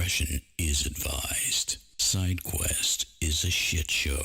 discretion is advised. SideQuest is a shit show.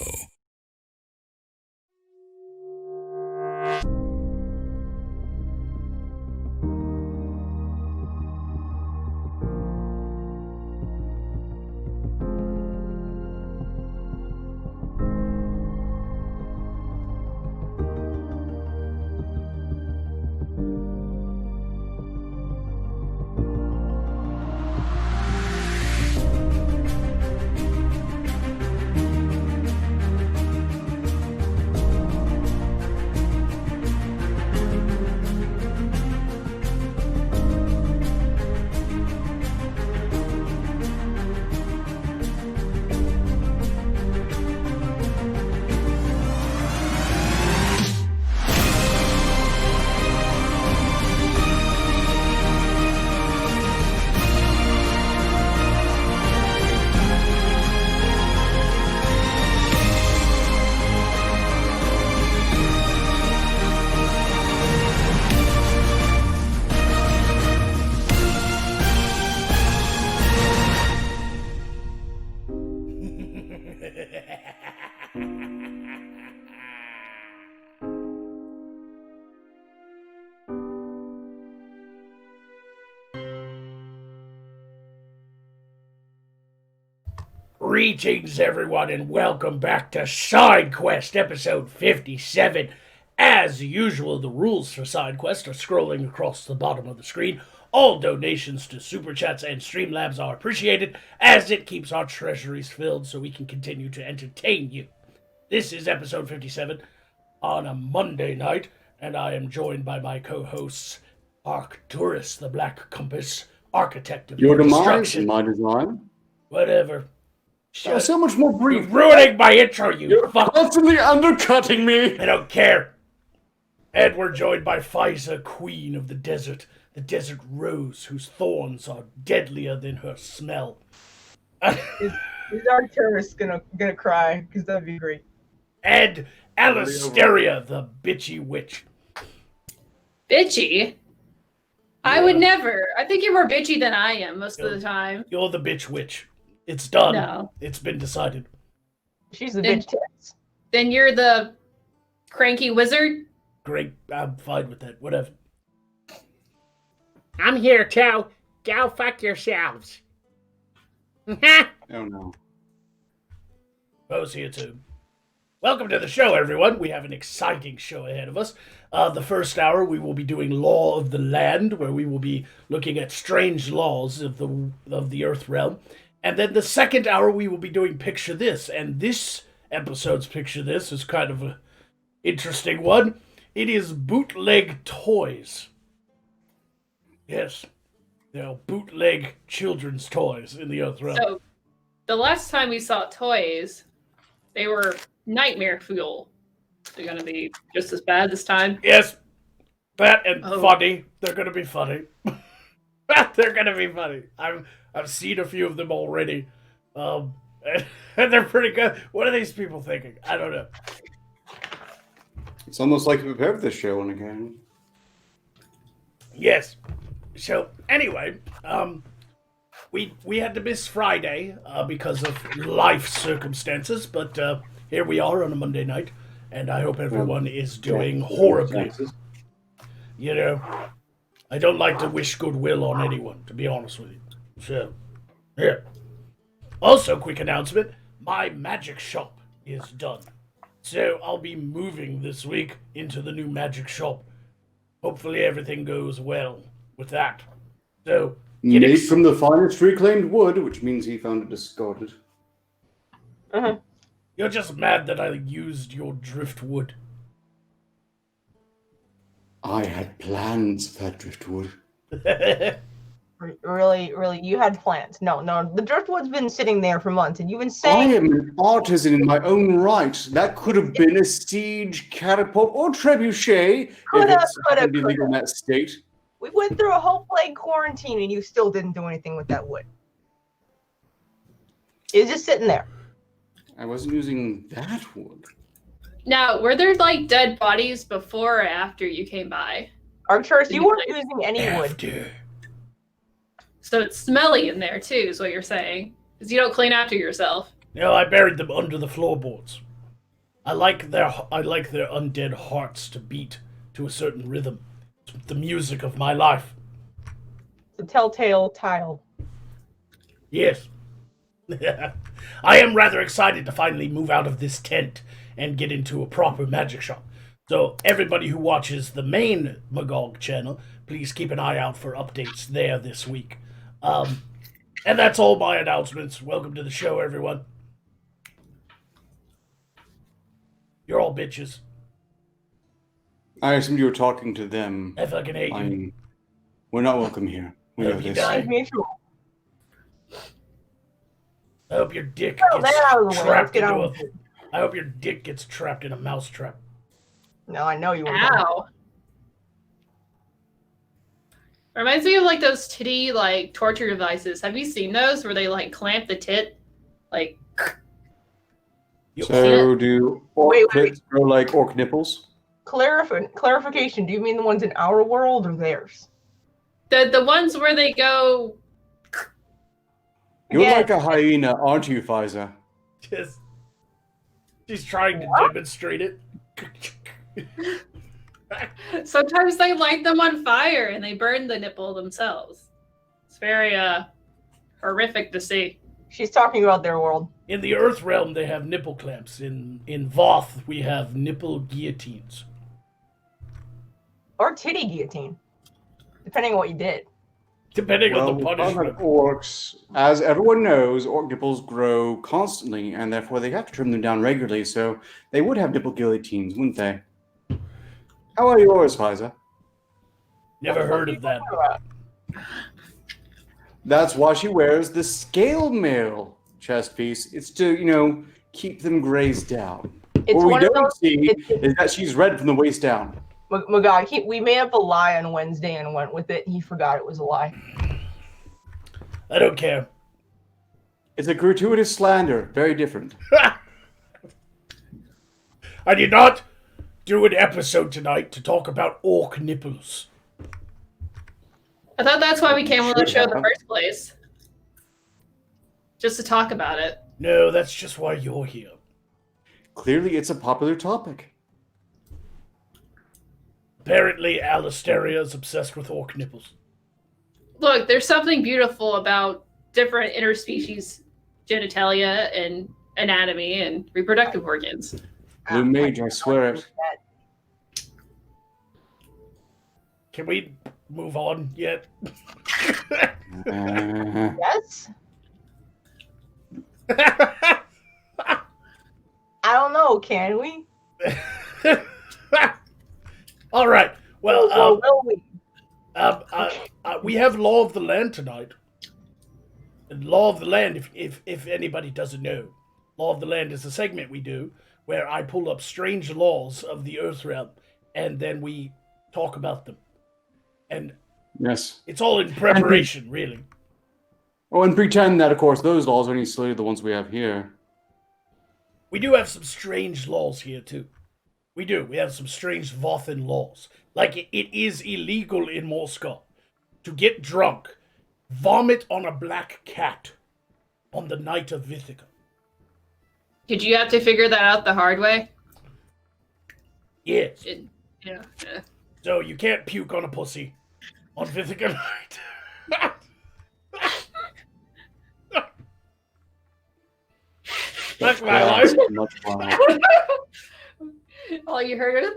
Greetings, everyone, and welcome back to SideQuest, episode 57. As usual, the rules for SideQuest are scrolling across the bottom of the screen. All donations to Super Chats and Streamlabs are appreciated, as it keeps our treasuries filled so we can continue to entertain you. This is episode 57 on a Monday night, and I am joined by my co-hosts, Arcturus, the Black Compass, Architect of Your demise, Destruction. my design. Whatever. You're so much more brief. You're ruining my intro, You're fuck. constantly undercutting me. I don't care. And we're joined by Pfizer, Queen of the Desert Rose, whose thorns are deadlier than her smell. Is Arcturus gonna cry? Because that'd be great. And Alisteria, the bitchy witch. Bitchy? I would never. I think you're more bitchy than I am most of the time. You're the bitch witch. It's done. No. It's been decided. She's the bitch tits. Then you're the cranky wizard? Great. I'm fine with that. Whatever. I'm here too. Go fuck yourselves. Oh no. Bo's here too. Welcome to the show, everyone. We have an exciting show ahead of us. The first hour, we will be doing Law of the Land, where we will be looking at strange laws of the Earth realm. And then the second hour, we will be doing Picture This. And this episode's Picture This is kind of an interesting one. It is bootleg toys. Yes. Bootleg children's toys in the Earth realm. So, the last time we saw toys, they were nightmare fuel. They're going to be just as bad this time? Yes. That and funny. They're going to be funny. They're going to be funny. I've seen a few of them already. And they're pretty good. What are these people thinking? I don't know. It's almost like you prepared for this show on occasion. Yes. So, anyway, we had to miss Friday because of life circumstances, but here we are on a Monday night, and I hope everyone is doing horribly. You know, I don't like to wish goodwill on anyone, to be honest with you. So, yeah. Also, quick announcement, my magic shop is done. So, I'll be moving this week into the new magic shop. Hopefully everything goes well with that. So, made from the finest reclaimed wood, which means he found it discarded. Uh-huh. You're just mad that I used your driftwood. I had plans for that driftwood. Really, you had plans. No, the driftwood's been sitting there for months, and you've been saying... I am an artisan in my own right. That could have been a siege, catapult, or trebuchet if it's illegal in that state. We went through a whole plague quarantine, and you still didn't do anything with that wood. It's just sitting there. I wasn't using that wood. Now, were there like dead bodies before or after you came by? Arcturus, you weren't using any wood. After. So it's smelly in there too, is what you're saying. Because you don't clean after yourself. No, I buried them under the floorboards. I like their undead hearts to beat to a certain rhythm. It's the music of my life. The telltale tile. Yes. I am rather excited to finally move out of this tent and get into a proper magic shop. So everybody who watches the main Magog channel, please keep an eye out for updates there this week. And that's all my announcements. Welcome to the show, everyone. You're all bitches. I assumed you were talking to them. I fucking hate you. We're not welcome here. We know Hope you this. die. Me too. I hope your dick Oh, gets that out of the way. Let's trapped get into on a. with it. I hope your dick gets trapped in a mousetrap. No, I know you were. Ow. Reminds me of like those titty like torture devices. Have you seen those where they like clamp the tit? Like So do orc Wait. clits grow like orc nipples? Clarification. Do you mean the ones in our world or theirs? the ones where they go You're Yes. like a hyena, aren't you, Fiza? Just, she's trying to demonstrate it. sometimes they light them on fire and they burn the nipple themselves. It's very horrific to see. She's talking about their world. In the Earth realm, they have nipple clamps. In Voth, we have nipple guillotines. Or titty guillotine. Depending on what you did. Depending on the unlike punishment. orcs, as everyone knows, orc nipples grow constantly, and therefore they have to trim them down regularly, so they would have nipple guillotines, wouldn't they? How are yours, Fiza? Never heard of that. That's why she wears the scale mail chest piece. It's to, keep them grazed down. It's What we one of don't those. see is that she's red from the waist down. Magog, we made up a lie on Wednesday and went with it. He forgot it was a lie. I don't care. It's a gratuitous slander. Very different. I did not do an episode tonight to talk about orc nipples. I thought that's why we came on the Should show in the have. first place. Just to talk about it. No, that's just why you're here. Clearly, it's a popular topic. Apparently, Alistaria is obsessed with orc nipples. Look, there's something beautiful about different interspecies genitalia and anatomy and reproductive organs. Blue Mage, I swear it. Can we move on yet? Yes? I don't know, can we? All right. Well, Or will we? we have Law of the Land tonight. And Law of the Land, if anybody doesn't know, Law of the Land is a segment we do where I pull up strange laws of the Earth realm, and then we talk about them. And Yes. it's all in preparation, really. Oh, and pretend that, of course, those laws are any sillier than the ones we have here. We do have some strange laws here, too. We do. We have some strange Vothan laws. Like, it is illegal in Morskar to get drunk, vomit on a black cat on the night of Vithica. Did you have to figure that out the hard way? Yes. Yeah. So you can't puke on a pussy on Vithica night. That's my life. Much fun. All you heard is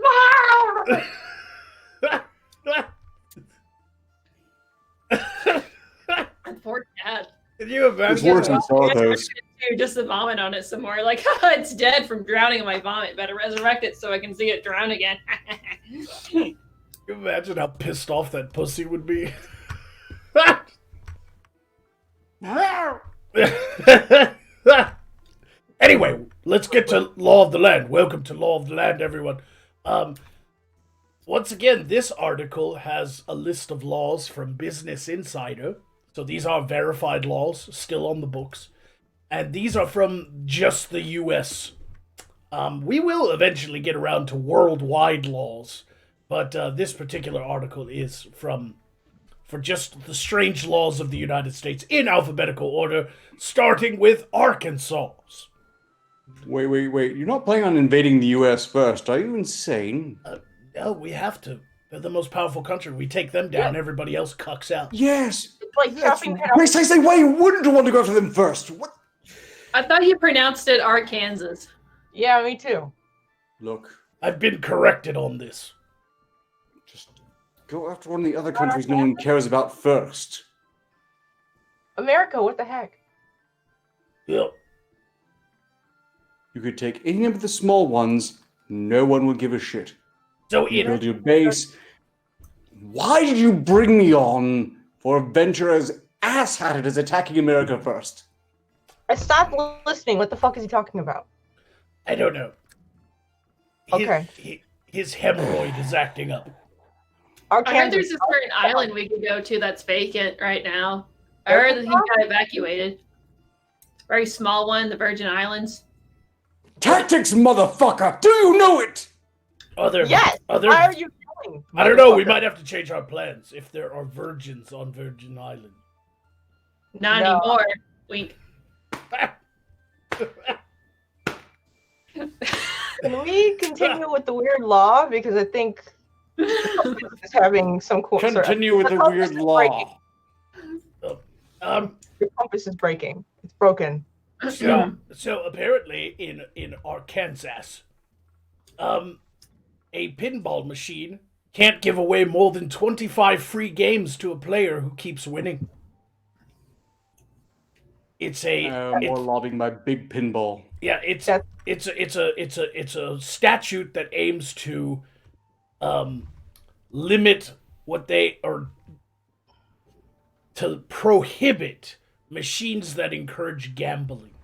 poor cat. Can you It's imagine? worse than Sarthos. Just to vomit on it some more. Like, it's dead from drowning in my vomit. Better resurrect it so I can see it drown again. Can you imagine how pissed off that pussy would be? Anyway, let's get to Law of the Land. Welcome to Law of the Land, everyone. Once again, this article has a list of laws from Business Insider. So these are verified laws, still on the books. And these are from just the US. We will eventually get around to worldwide laws. But this particular article is from for just the strange laws of the United States in alphabetical order, starting with Arkansas. Wait. You're not planning on invading the U.S. first, are you insane? No, we have to. They're the most powerful country. We take them down, everybody else cucks out. Yes. It's like That's chopping it up. precisely why you wouldn't want to go after them first. What? I thought you pronounced it Arkansas. Yeah, me too. Look, I've been corrected on this. just go after one of the other countries no one cares about first. America, what the heck? Yep. You could take any of the small ones, no one would give a shit. So You build your base. Why did you bring me on for a venture as ass-hatted as attacking America first? I stopped listening. What the fuck is he talking about? I don't know. Okay. His hemorrhoid is acting up. I heard Arkansas. there's a certain island we could go to that's vacant right now. I heard that he got evacuated. Very small one, the Virgin Islands. Tactics, motherfucker! Do you know it? Yes! Why are you killing? I don't know. We might have to change our plans if there are virgins on Virgin Island. Not No. anymore. Wink. Can we continue with the weird law? Because I think it's having some cool. Continue with the weird law. The compass is breaking. It's broken. So apparently in Arkansas, a pinball machine can't give away more than 25 free games to a player who keeps winning. It's More lobbying by Big Pinball. yeah, it's a statute that aims to limit what they or to prohibit machines that encourage gambling.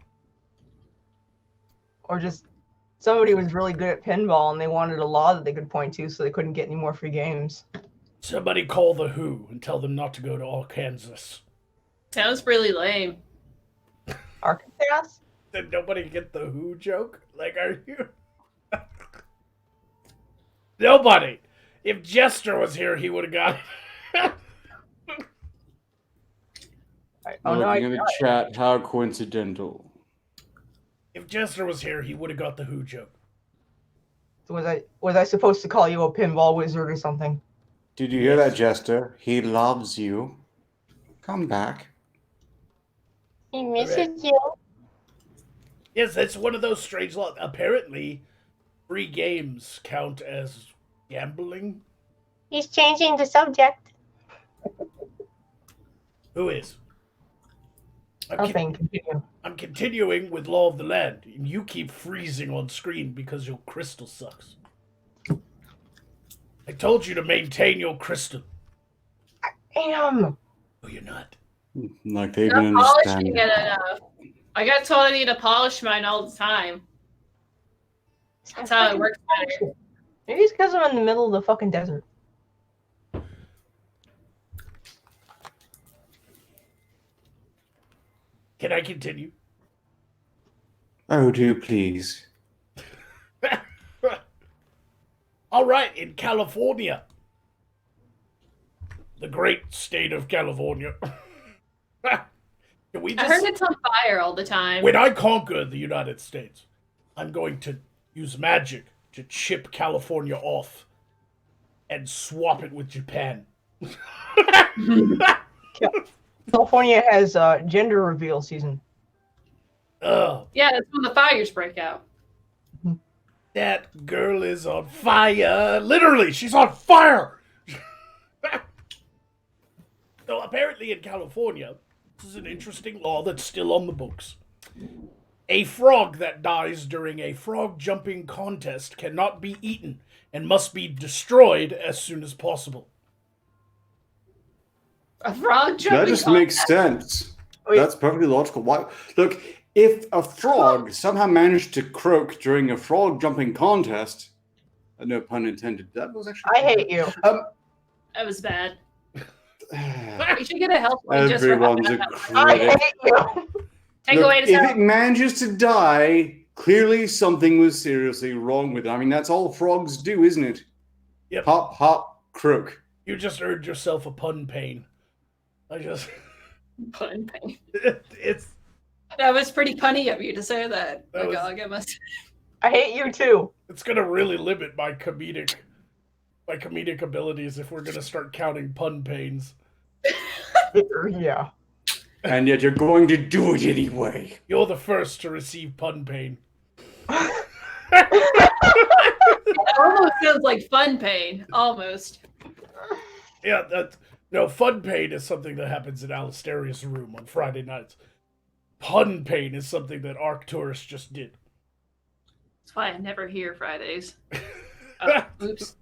Or just somebody was really good at pinball and they wanted a law that they could point to so they couldn't get any more free games. Somebody call the WHO and tell them not to go to Arkansas. Sounds really lame. Arkansas? Did nobody get the WHO joke? Like, are you? Nobody. If Jester was here, he would have got it. Looking in the chat, how coincidental. If Jester was here, he would have got the WHO joke. Was I supposed to call you a pinball wizard or something? Did you hear that, Jester? He loves you. Come back. He misses you. Yes, that's one of those strange laws. Apparently, free games count as gambling. He's changing the subject. Who is? Nothing. Continue. I'm continuing with Law of the Land, and you keep freezing on screen because your crystal sucks. I told you to maintain your crystal. Damn. No, you're not. Like they Not even polishing understand. it enough. I got told I need to polish mine all the time. That's how it works better. Maybe it's because I'm in the middle of the fucking desert. Can I continue? Oh, do please. All right, in California, the great state of California. Can we I heard it's on fire all the time. When I conquer the United States, I'm going to use magic to chip California off and swap it with Japan. California has gender reveal season. Oh, Yeah, that's when the fires break out. that girl is on fire. Literally, she's on fire. So apparently in California, this is an interesting law that's still on the books. A frog that dies during a frog jumping contest cannot be eaten and must be destroyed as soon as possible. A frog jumping That just makes sense. Wait. That's perfectly logical. Why? Look, if a frog somehow managed to croak during a frog jumping contest, no pun intended. That was actually. I hate you. That was bad. We should get a health point just for Everyone's a having I critic. hate you. Take Look, away to if self. it manages to die, clearly something was seriously wrong with it. I mean, that's all frogs do, isn't it? Yep. Hop, hop, croak. You just earned yourself a pun pain. I just Pun pain. it's That was pretty punny of you to say that. That was- Magog, I must. I hate you too. it's gonna really limit my comedic abilities if we're gonna start counting pun pains. Yeah. And yet you're going to do it anyway. You're the first to receive pun pain. It almost sounds like fun pain. Almost. Yeah, no, fun pain is something that happens in Alistaria's room on Friday nights. Pun pain is something that Arcturus just did. That's why I never hear Fridays. Oh, oops.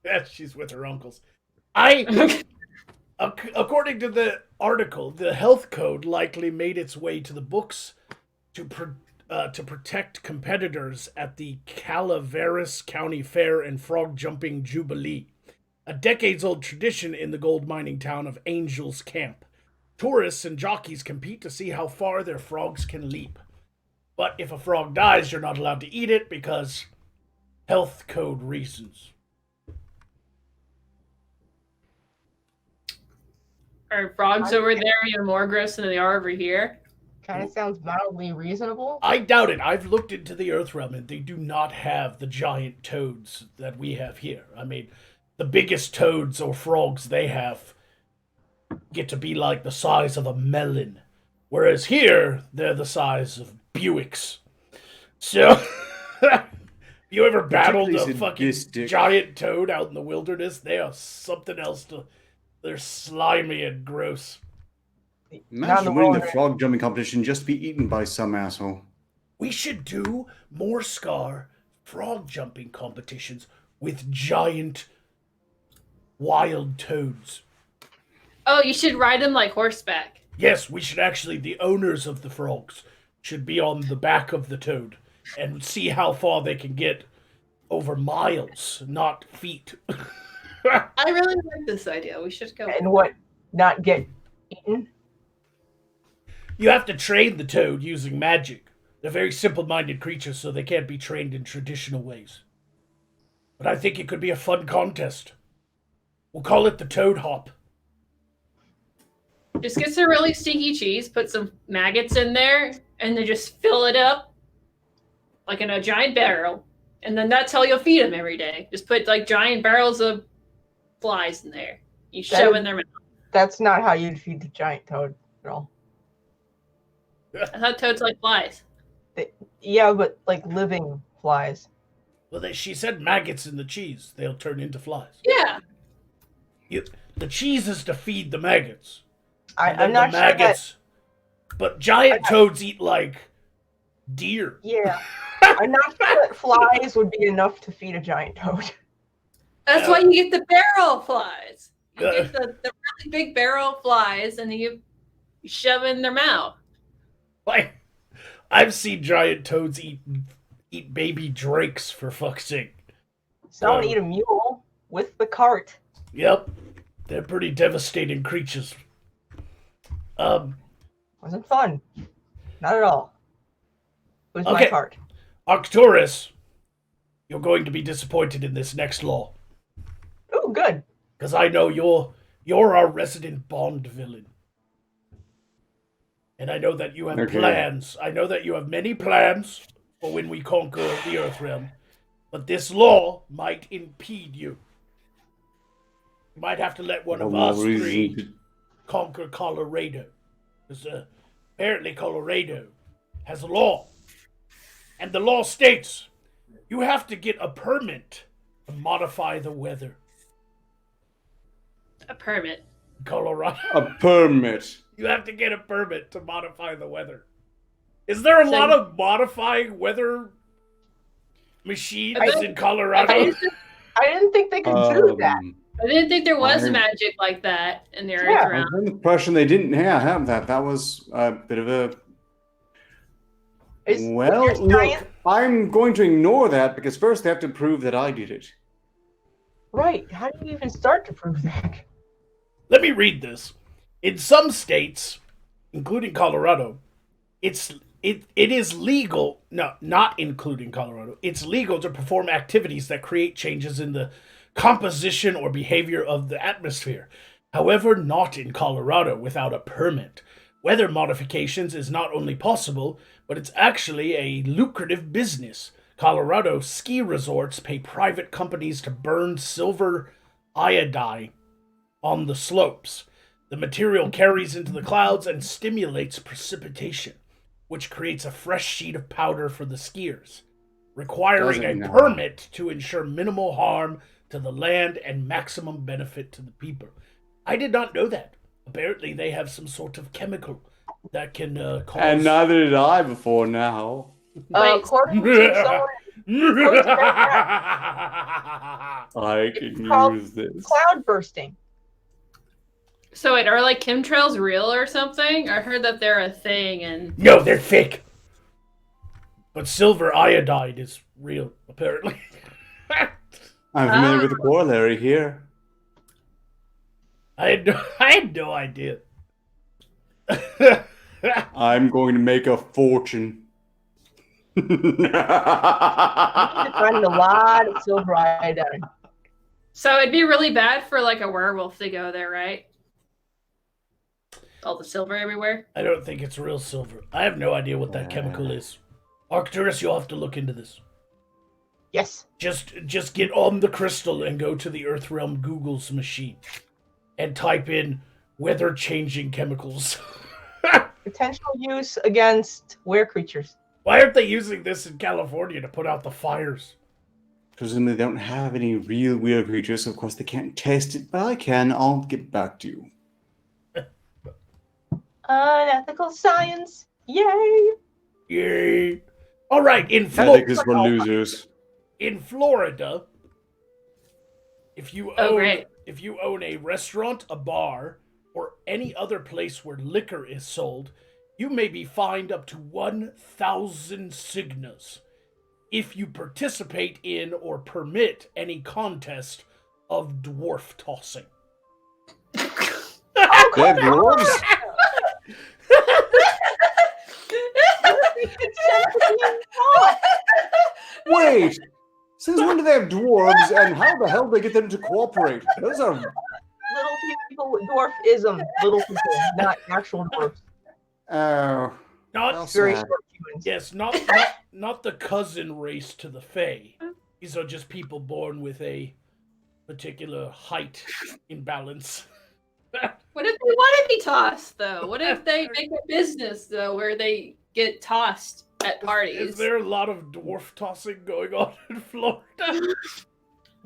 Yeah, she's with her uncles. According to the article, the health code likely made its way to the books to protect competitors at the Calaveras County Fair and Frog Jumping Jubilee, a decades-old tradition in the gold mining town of Angels Camp. Tourists and jockeys compete to see how far their frogs can leap. But if a frog dies, you're not allowed to eat it because health code reasons. Are frogs over there even more gross than they are over here? Kind of sounds mildly reasonable. I doubt it. I've looked into the Earth realm and they do not have the giant toads that we have here. I mean, the biggest toads or frogs they have get to be like the size of a melon. Whereas here, they're the size of Buicks. So, you ever battled a Particularly fucking sadistic. giant toad out in the wilderness? They are something else to... They're slimy and gross. Imagine winning the frog jumping competition just to be eaten by some asshole. We should do Morskar frog jumping competitions with giant wild toads. Oh, you should ride them like horseback. Yes, we should actually, the owners of the frogs should be on the back of the toad and see how far they can get over miles, not feet. I really like this idea. We should go. And what? Not get eaten? You have to train the toad using magic. They're very simple-minded creatures, so they can't be trained in traditional ways. But I think it could be a fun contest. We'll call it the Toad Hop. Just get some really stinky cheese, put some maggots in there, and then just fill it up like in a giant barrel. And then that's how you'll feed them every day. Just put like giant barrels of flies in there. You shove in their mouth. That's not how you'd feed the giant toad at all. I thought toads like flies. Yeah, but like living flies. Well, she said maggots in the cheese. They'll turn into flies. Yeah. The cheese is to feed the maggots. I'm not sure that... But giant toads eat like deer. Yeah. I'm not sure that flies would be enough to feed a giant toad. That's why you get the barrel flies. You get the really big barrel flies, and then you shove in their mouth. Like, I've seen giant toads eat baby drakes, for fuck's sake. Someone eat a mule with the cart. Yep. They're pretty devastating creatures. Wasn't fun. Not at all. It was my cart. Arcturus, you're going to be disappointed in this next law. Oh, good. Because I know you're our resident Bond villain. And I know that you have plans. I know that you have many plans for when we conquer the Earth Realm. But this law might impede you. You might have to let one of us three conquer Colorado. Because apparently Colorado has a law. And the law states you have to get a permit to modify the weather. A permit. Colorado. A permit. You have to get a permit to modify the weather. Is there a lot of modifying weather machines in Colorado? I didn't think they could do that. I didn't think there was magic like that in the Earth I realm. had the impression they didn't have that. That was a bit of a... Look, I'm going to ignore that because first they have to prove that I did it. Right. How do you even start to prove that? Let me read this. In some states, including Colorado, it is legal, no, not including Colorado, it's legal to perform activities that create changes in the composition or behavior of the atmosphere. However, not in Colorado without a permit. Weather modifications is not only possible, but it's actually a lucrative business. Colorado ski resorts pay private companies to burn silver iodide on the slopes. The material carries into the clouds and stimulates precipitation, which creates a fresh sheet of powder for the skiers, requiring a permit to ensure minimal harm to the land and maximum benefit to the people. I did not know that. Apparently, they have some sort of chemical that can cause. And neither did I before now. According to someone, I can called use this. cloud bursting. So wait, are like chemtrails real or something? I heard that they're a thing, and No, they're fake. But silver iodide is real, apparently. I'm familiar with the corollary here. I had no idea. I'm going to make a fortune. Find a lot of silver iodine. so it'd be really bad for like a werewolf to go there, right? All the silver everywhere. I don't think it's real silver. I have no idea what that chemical is. Arcturus, you'll have to look into this. Yes. Just get on the crystal and go to the Earthrealm Google's machine and type in weather-changing chemicals. Potential use against were creatures. Why aren't they using this in California to put out the fires? Presumably they don't have any real weird creatures, so of course they can't test it, but I can. I'll get back to you. Unethical science. Yay! Yay! All right, I think this for losers. In Florida, if you own a restaurant, a bar, or any other place where liquor is sold, you may be fined up to 1,000 cygnas if you participate in or permit any contest of dwarf tossing. They're dwarves? Wait! Since when do they have dwarves, and how the hell do they get them to cooperate? Those are... Little people with dwarfism. Little people, not actual dwarfs. Oh... Not Very sad. short humans. Yes, not the cousin race to the Fae. These are just people born with a particular height imbalance. What if they want to be tossed though? What if they make a business though where they get tossed at parties? Is there a lot of dwarf tossing going on in Florida?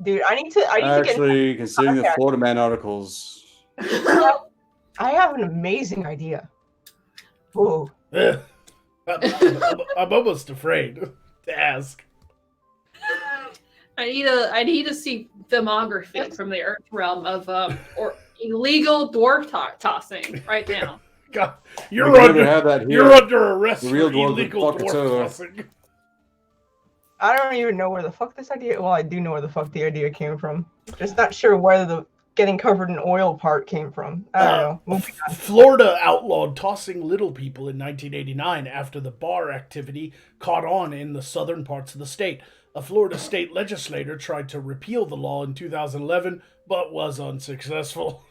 Dude, I need to Actually, considering the Okay. Florida Man articles... I have an amazing idea. Ooh. I'm almost afraid to ask. I need to see filmography from the Earth realm of or illegal dwarf tossing right now. God, We can never have that here. you're under arrest The real for dwarf would illegal fuck us dwarf over. tossing. I don't even know where the fuck this idea. Well, I do know where the fuck the idea came from. Just not sure where the getting covered in oil part came from. I don't know. Moving on. Florida outlawed tossing little people in 1989 after the bar activity caught on in the southern parts of the state. A Florida state legislator tried to repeal the law in 2011, but was unsuccessful.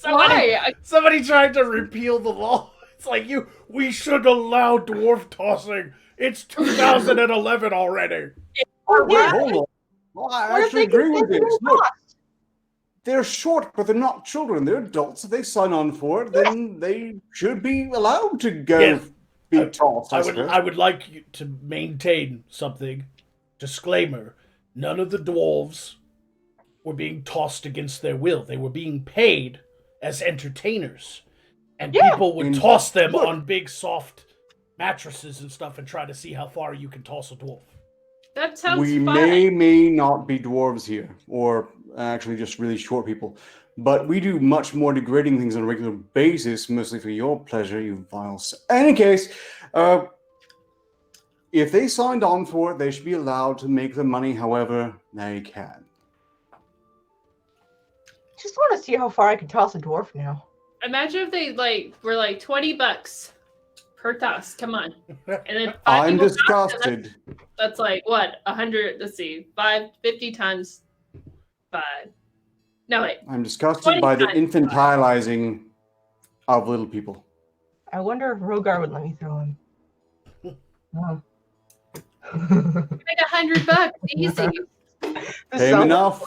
Why? Somebody tried to repeal the law. It's like we should allow dwarf tossing. It's 2011 already. Oh, Wait, yeah. hold on. Well, I What if actually they agree with consider this. it Look, tossed? they're short, but they're not children. They're adults. If they sign on for it, then they should be allowed to go Yes. be tossed. I would like you to maintain something. Disclaimer: none of the dwarves were being tossed against their will. They were being paid as entertainers, and Yeah. people would And toss them look- on big soft mattresses and stuff and try to see how far you can toss a dwarf. That sounds We fun. may not be dwarves here, or actually just really short people, but we do much more degrading things on a regular basis, mostly for your pleasure, you vile. Any case, if they signed on for it, they should be allowed to make the money however they can. Just want to see how far I can toss a dwarf now. Imagine if they were like $20 per toss. Come on. And then I'm people toss, disgusted. that's like what? 100, let's see, 50 times 5. No, wait. I'm disgusted by the 20 infantilizing of little people. I wonder if Rogar would let me throw him. Oh. Make $100 easy. Pay him enough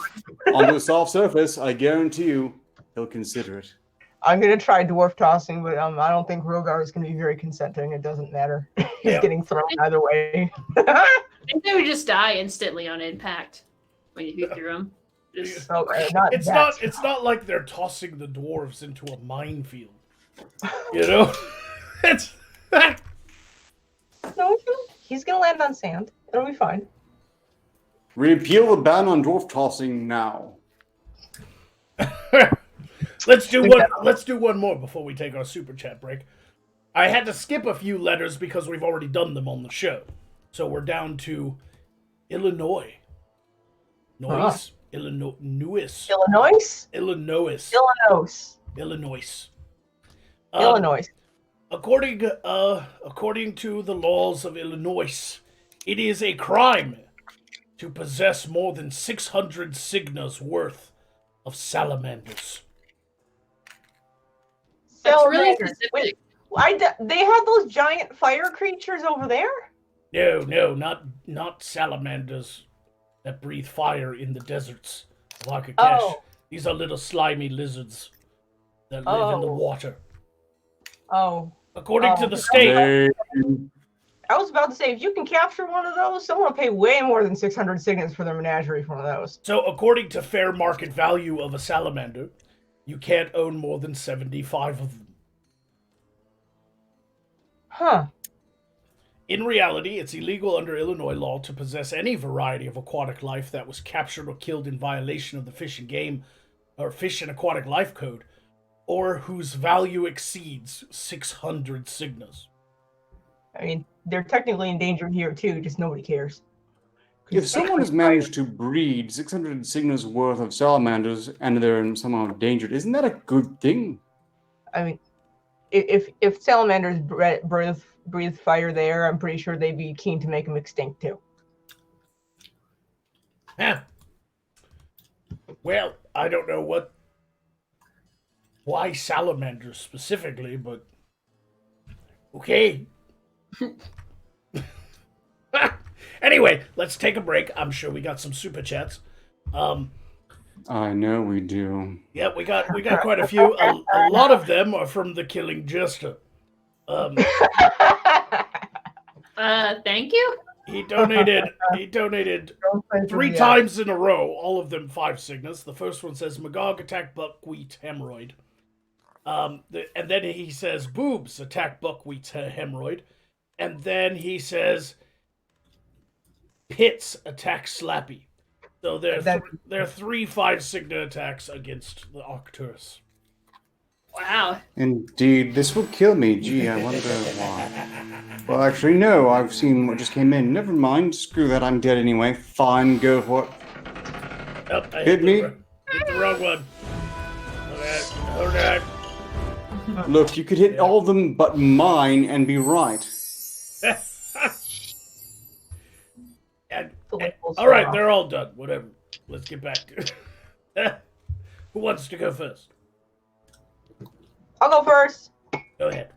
onto a soft surface, I guarantee you he'll consider it. I'm gonna try dwarf tossing, but I don't think Rogar is gonna be very consenting. It doesn't matter. He's getting thrown either way. I think they would just die instantly on impact when you threw them. It's not like they're tossing the dwarves into a minefield. You know? It's No, he's gonna land on sand. It'll be fine. Repeal the ban on dwarf tossing now. Let's do one more before we take our super chat break. I had to skip a few letters because we've already done them on the show. So we're down to Illinois. Illinois. According to the laws of Illinois, it is a crime to possess more than 600 signas worth of salamanders. That's really Salamanders. specific. They had those giant fire creatures over there? No, not salamanders that breathe fire in the deserts of Arkakesh. Oh. These are little slimy lizards that live in the water. Oh. According to the state. I was about to say, if you can capture one of those, someone will pay way more than 600 signets for their menagerie for one of those. So according to fair market value of a salamander, you can't own more than 75 of them. Huh. In reality, it's illegal under Illinois law to possess any variety of aquatic life that was captured or killed in violation of the Fish and Aquatic Life Code, or whose value exceeds 600 signas. I mean, they're technically endangered here too, just nobody cares. If someone has managed to breed 600 signas worth of salamanders and they're somehow endangered, isn't that a good thing? I mean, if salamanders breathe fire there, I'm pretty sure they'd be keen to make them extinct too. Huh. Well, I don't know why salamanders specifically, but okay. Anyway, let's take a break. I'm sure we got some super chats. I know we do. Yeah, we got quite a few. A lot of them are from the Killing Jester. Thank you. He donated 3 times in a row, all of them 5 signas. The first one says Magog attack buckwheat hemorrhoid. And then he says boobs attack buckwheat hemorrhoid. And then he says pits attack slappy. So there are 3 5 signa attacks against the Arcturus. Wow. Indeed, this will kill me. Gee, I wonder why. Well, actually, no. I've seen what just came in. Never mind. Screw that. I'm dead anyway. Fine, go for it. Oh, Hit me. Hit the wrong one. Okay. Look, you could hit all of them but mine and be right. All right, they're all done. Whatever. Let's get back to it. Who wants to go first? I'll go first. Go ahead.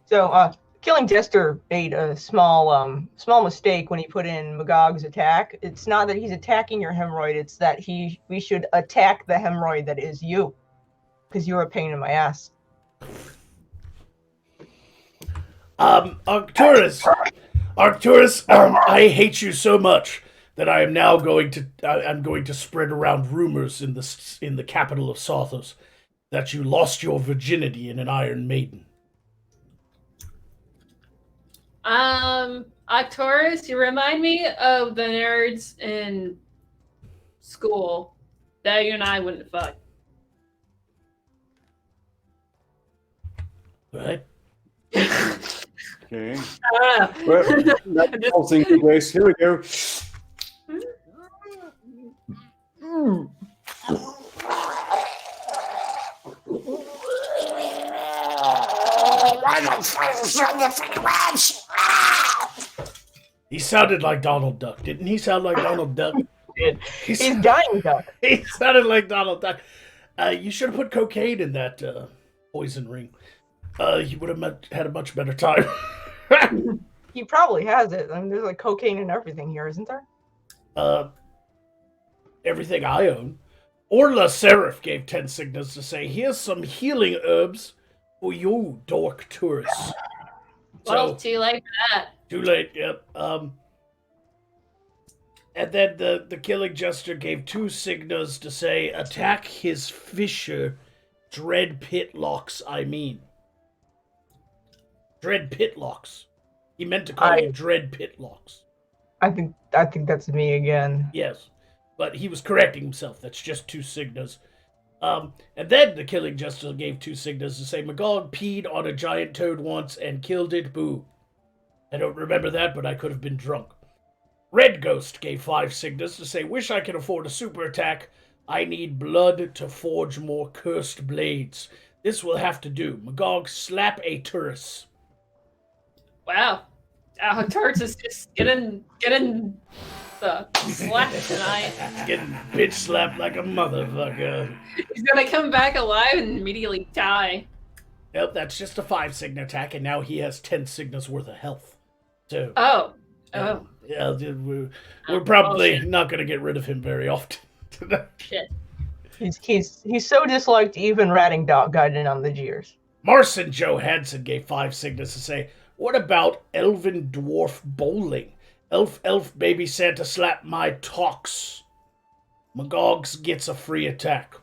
So, Killing Jester made a small mistake when he put in Magog's attack. It's not that he's attacking your hemorrhoid; it's that we should attack the hemorrhoid that is you, because you're a pain in my ass. Arcturus, I hate you so much that I am now going to spread around rumors in the capital of Sarthos that you lost your virginity in an Iron Maiden. Arcturus, you remind me of the nerds in school that you and I wouldn't fuck. Right? Okay. I don't know. Well, that's all single grace. Here we go. He sounded like Donald Duck. Didn't he sound like Donald Duck? did. He's dying, Duck. He sounded like Donald Duck. You should have put cocaine in that poison ring. You would have had a much better time. He probably has it. I mean, there's like cocaine and everything here, isn't there? Everything I own. Orla Seraph gave 10 signals to say, here's some healing herbs for you, dork tourists. Well, too late for that. Too late, yep. And then the killing jester gave 2 signals to say, attack his fisher, Dread Pitlocks, I mean. Dread Pitlocks. He meant to call you Dread Pitlocks. I think that's me again. Yes, but he was correcting himself. That's just 2 signals. And then the killing jester gave 2 signals to say, Magog peed on a giant toad once and killed it, boo. I don't remember that, but I could have been drunk. Red Ghost gave 5 signals to say, wish I could afford a super attack. I need blood to forge more cursed blades. This will have to do. Magog, slap a Turris. Wow. Turris is just getting the slap tonight. Getting bitch slapped like a motherfucker. He's gonna come back alive and immediately die. Nope, that's just a 5 signa attack, and now he has 10 signas worth of health. So. Oh. Yeah, we're probably not going to get rid of him very often. Shit. He's so disliked, even Ratting Dog got in on the jeers. Marcin Johansson gave 5 signals to say, what about Elven Dwarf Bowling? Elf baby Santa slap my talks. Magog's gets a free attack.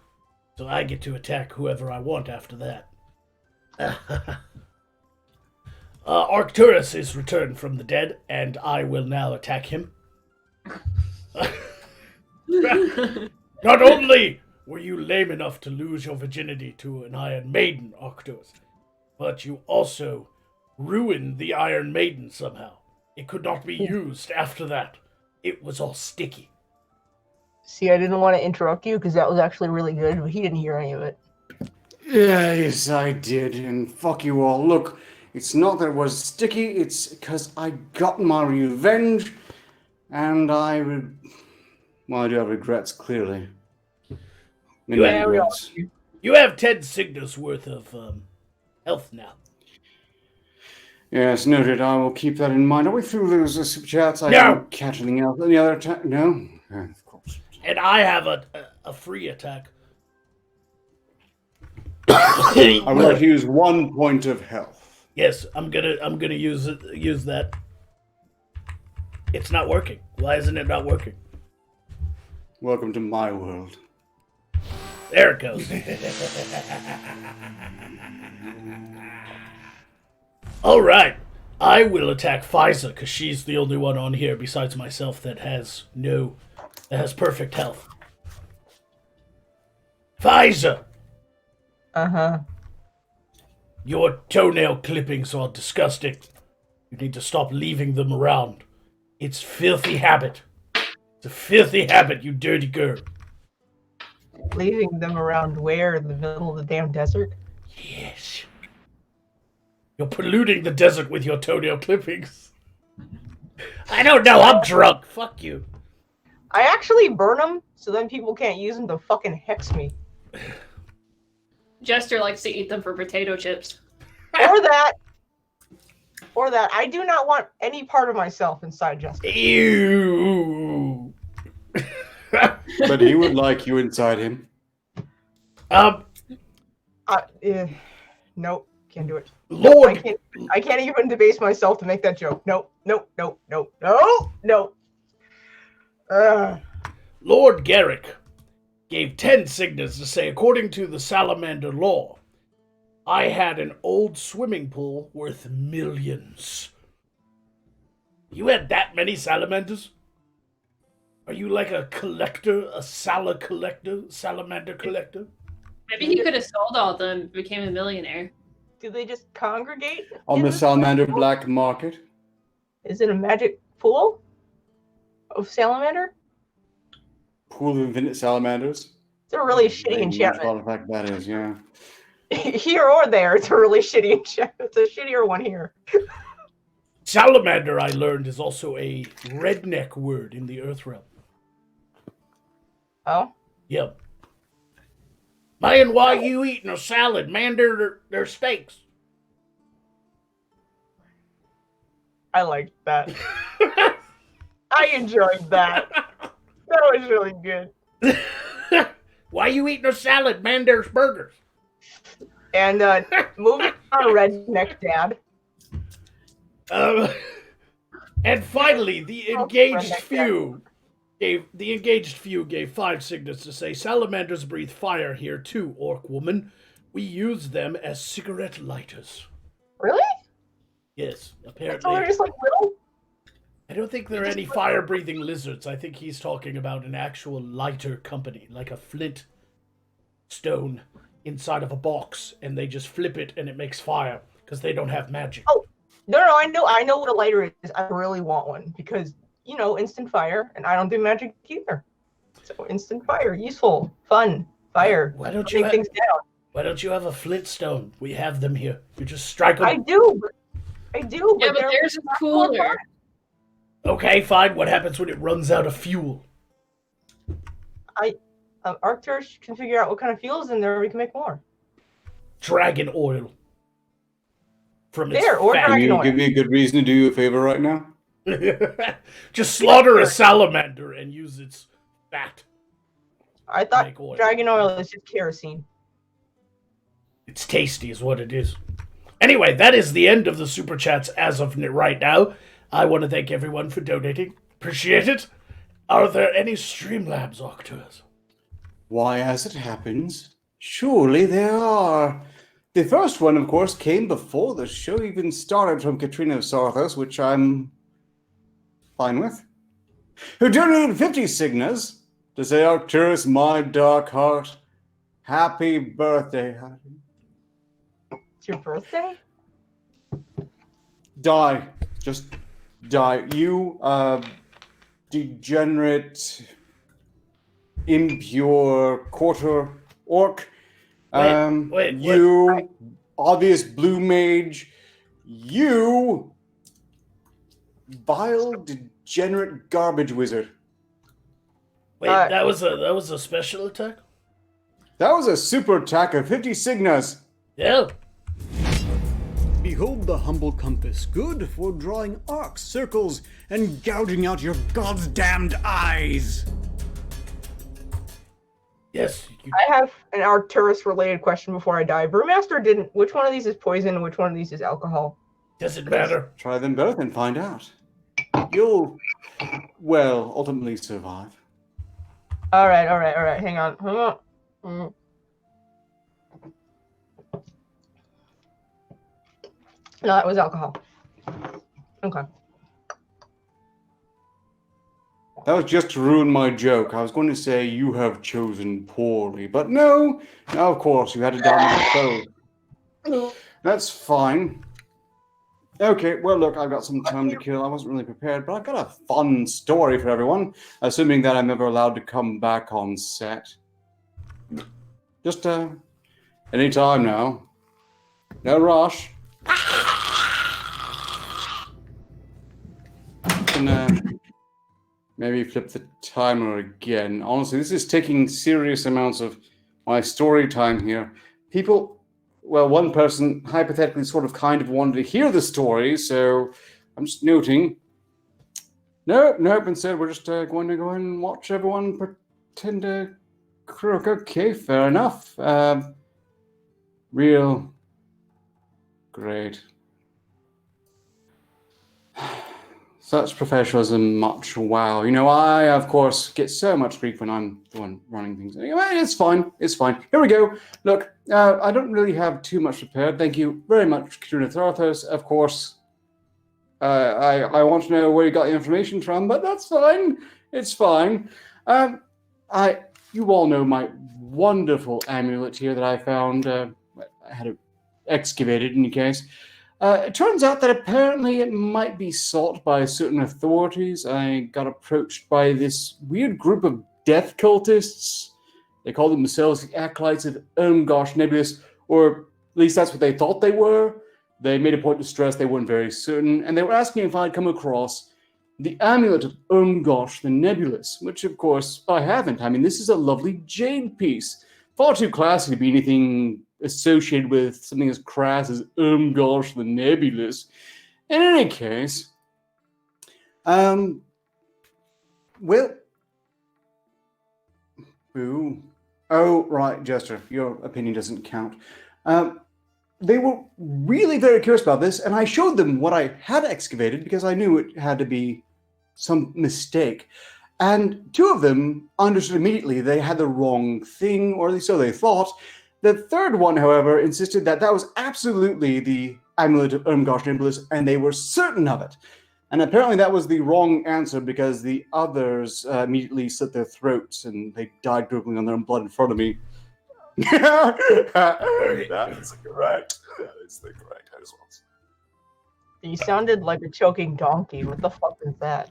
So I get to attack whoever I want after that. Arcturus is returned from the dead, and I will now attack him. Not only were you lame enough to lose your virginity to an Iron Maiden, Arcturus, but you also ruined the Iron Maiden somehow. It could not be used after that. It was all sticky. See, I didn't want to interrupt you because that was actually really good, but he didn't hear any of it. Yeah, yes, I did, and fuck you all. Look, it's not that it was sticky, it's because I got my revenge, and I do have regrets, clearly. You have 10 signals worth of health now. Yes, noted. I will keep that in mind. Are we through those super chats? I No! don't catch anything else. Any other attack? No? Of course. And I have a free attack. I will use 1 point of health. Yes, I'm gonna use that. It's not working. Why isn't it not working? Welcome to my world. There it goes. All right, I will attack Fiza because she's the only one on here besides myself that has perfect health. Fiza. Uh-huh. Your toenail clippings are disgusting. You need to stop leaving them around. It's filthy habit. It's a filthy habit, you dirty girl. Leaving them around where? In the middle of the damn desert? Yes. You're polluting the desert with your toenail clippings. I don't know, I'm drunk. Fuck you. I actually burn them, so then people can't use them to fucking hex me. Jester likes to eat them for potato chips. Or that. Or that. I do not want any part of myself inside Jester. Ew. But he would like you inside him. Nope. Can't do it. Lord. I can't even debase myself to make that joke. Nope. Lord Garrick gave 10 signals to say, according to the salamander law, I had an old swimming pool worth millions. You had that many salamanders? Are you like a collector, a salamander collector? Maybe he could have sold all of them and became a millionaire. Do they just congregate? On the salamander black market? Is it a magic pool of salamander? Pool of infinite salamanders? It's a really shitty enchantment. What the fact that is, yeah. Here or there, it's a really shitty enchantment. It's a shittier one here. Salamander, I learned, is also a redneck word in the Earth realm. Oh? Yep. Man, why you eating a salad? Man, they're steaks. I liked that. I enjoyed that. That was really good. Why you eating a salad? Man, there's burgers. And moving on, redneck dad. And finally, the engaged few gave 5 signets to say, salamanders breathe fire here too, orc woman. We use them as cigarette lighters. Really? Yes, So apparently. they're just like little. I don't think there are any fire-breathing lizards. I think he's talking about an actual lighter company, like a flint stone inside of a box, and they just flip it and it makes fire because they don't have magic. Oh, no, I know what a lighter is. I really want one because instant fire, and I don't do magic either. So instant fire, useful, fun, fire. Why don't you take things down? Why don't you have a flint stone? We have them here. You just strike them. I do. Yeah, but theirs is cooler. Okay, fine. What happens when it runs out of fuel? Arcturus can figure out what kind of fuels in there. We can make more. Dragon oil. From its Or fat. Can you oil. give me a good reason to do you a favor right now? Just slaughter a salamander and use its fat. I thought Make oil. dragon oil is just kerosene. It's tasty is what it is. Anyway, that is the end of the Super Chats as of right now. I want to thank everyone for donating. Appreciate it. Are there any Streamlabs, Arcturus? Why, as it happens, surely there are. The first one, of course, came before the show even started from Katrina Sarthos, which I'm fine with, who donated 50 signas to say, Arcturus, my dark heart, happy birthday, honey. It's your birthday? Die. Just die. You, degenerate, impure quarter orc. You, obvious blue mage. You, vile, degenerate garbage wizard. Wait, that was a special attack? That was a super attack of 50 signas. Yeah. Behold the humble compass, good for drawing arcs, circles, and gouging out your goddamned eyes. Yes. I have an Arcturus-related question before I die. Brewmaster didn't. Which one of these is poison and which one of these is alcohol? Doesn't matter. Try them both and find out. You'll, well, ultimately survive. All right. Hang on. Mm. No, that was alcohol. Okay. That was just to ruin my joke. I was going to say you have chosen poorly, but no. Now, of course, you had to down both. That's fine. Okay, well, look, I've got some time to kill. I wasn't really prepared, but I've got a fun story for everyone, assuming that I'm ever allowed to come back on set. Just, any time now. No rush. Can, maybe flip the timer again. Honestly, this is taking serious amounts of my story time here. People, well, one person hypothetically sort of kind of wanted to hear the story, so I'm just noting. Nope, instead we're just going to go ahead and watch everyone pretend to croak. Okay, fair enough. Real great. Such professionalism, much wow. You know, I, of course, get so much grief when I'm the one running things. Anyway, it's fine. Here we go. Look, I don't really have too much prepared. Thank you very much, Katrina Tharthos. Of course, I want to know where you got the information from, but that's fine. It's fine. You all know my wonderful amulet here that I found. I had it excavated, in any case. It turns out that apparently it might be sought by certain authorities. I got approached by this weird group of death cultists. They call themselves the Acolytes of Gosh Nebulous, or at least that's what they thought they were. They made a point to stress they weren't very certain, and they were asking if I'd come across the amulet of Umgosh the Nebulous, which of course I haven't. I mean, this is a lovely jade piece. Far too classy to be anything associated with something as crass as Umgosh the Nebulous. In any case, well, boo. Oh, right, Jester, your opinion doesn't count. They were really very curious about this, and I showed them what I had excavated because I knew it had to be some mistake. And two of them understood immediately they had the wrong thing, or at least so they thought. The third one, however, insisted that that was absolutely the amulet of Umgosh Nebulous, and they were certain of it. And apparently that was the wrong answer because the others immediately slit their throats and they died gurgling on their own blood in front of me. That is correct. That is the correct response. You sounded like a choking donkey. What the fuck is that?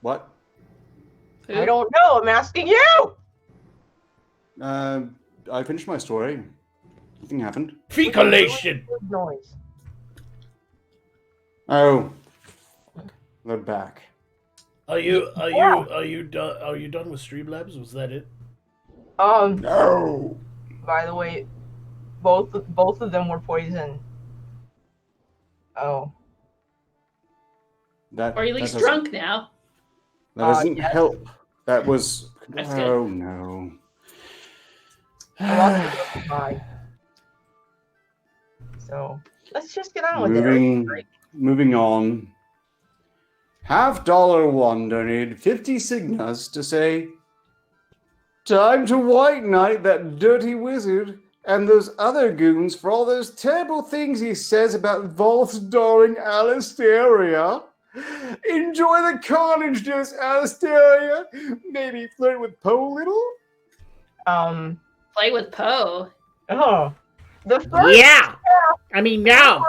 What? I don't know. I'm asking you. I finished my story. Nothing happened. Feculation. Good noise. Oh, they're back. Are you done with Streamlabs? Was that it? No. By the way, both of them were poisoned. Oh. Or at least drunk now. That doesn't yes. help. That was. That's Oh good. no. Bye. So let's just get on with it. Moving on. $1 donated 50 signas to say, time to white knight that dirty wizard and those other goons for all those terrible things he says about Volth's darling Alistaria. Enjoy the carnage, dearest Alistaria. Maybe flirt with Poe a little? Play with Poe. Oh. The first Yeah. I mean, no.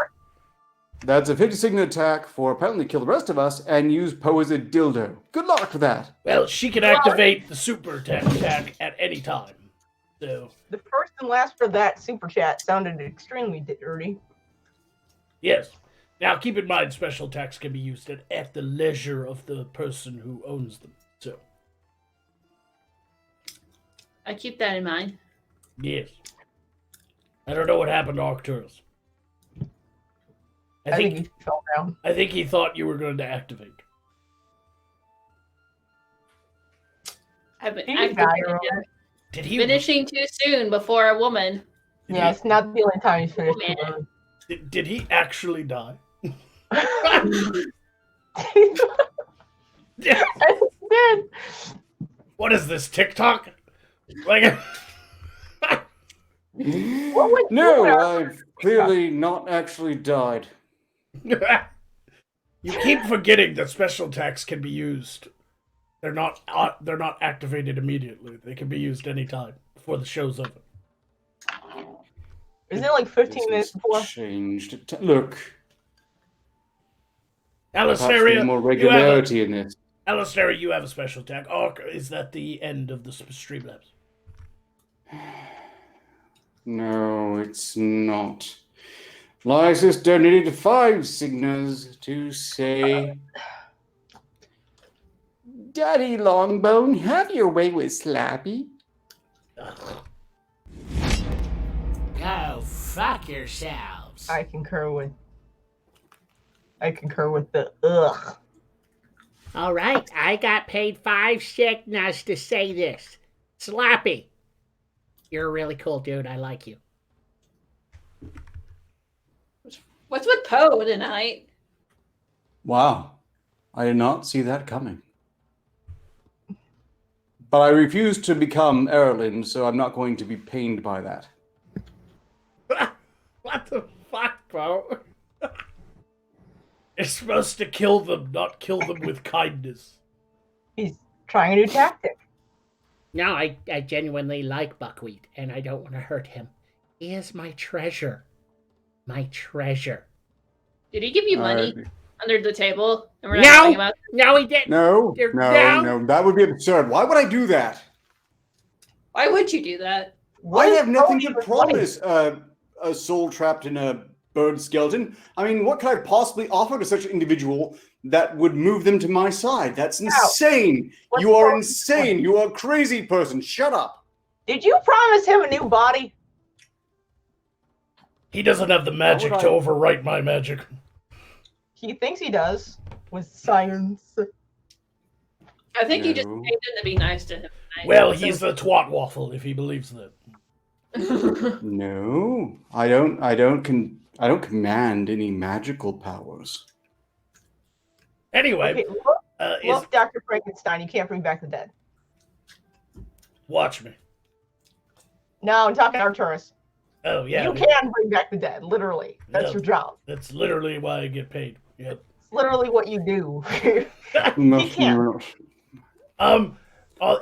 That's a 50 signa attack for apparently kill the rest of us and use Poe as a dildo. Good luck with that. Well, she can activate the super attack at any time. So The first and last for that super chat sounded extremely dirty. yes. Now keep in mind, special attacks can be used at the leisure of the person who owns them. So I keep that in mind. yes. I don't know what happened to Arcturus. I think he fell down. I think he thought you were going to activate. I've been He died early. Did he finishing too soon before a woman. Yeah, it's not the only time he's finished. Man. Did he actually die? Yeah. Did. What is this, TikTok? Like No, I've clearly not actually died. you keep forgetting that special attacks can be used. They're not activated immediately. They can be used anytime before the show's over. Isn't it like 15 minutes before? Changed. Look, perhaps Alistaria, more regularity in this. Alistaria, you have a special attack. Arc, is that the end of the Streamlabs? No, it's not. Lysis donated 5 signas to say, Daddy Longbone, have your way with Slappy. Go fuck yourselves. I concur with the ugh. All right, I got paid 5 signas to say this. Slappy, you're a really cool dude. I like you. What's with Poe tonight? Wow, I did not see that coming. But I refuse to become Erlin, so I'm not going to be pained by that. What the fuck, bro? It's supposed to kill them, not kill them with kindness. He's trying a new tactic. No, I genuinely like Buckwheat, and I don't want to hurt him. He is my treasure. My treasure. Did he give you money under the table? And we're not No! talking about No, he didn't. No, They're no, down. no, that would be absurd. Why would I do that? Why would you do that? I have nothing to What is wrong with promise a soul trapped in a bird skeleton. I mean, what could I possibly offer to such an individual that would move them to my side. That's insane. What's You are wrong? insane. You are a crazy person. Shut up. Did you promise him a new body? He doesn't have the magic would to I- overwrite my magic. He thinks he does with science. I think you just No. paid him to be nice to him. tonight. Well, he's a twat waffle if he believes that. No, I don't command any magical powers. Anyway, Okay, is look, Dr. Frankenstein, you can't bring back the dead. watch me. No, I'm talking Arcturus. Oh yeah, You can bring back the dead, literally. That's Yeah. your job. that's literally why I get paid. Yep. It's literally what you do. No, He can't.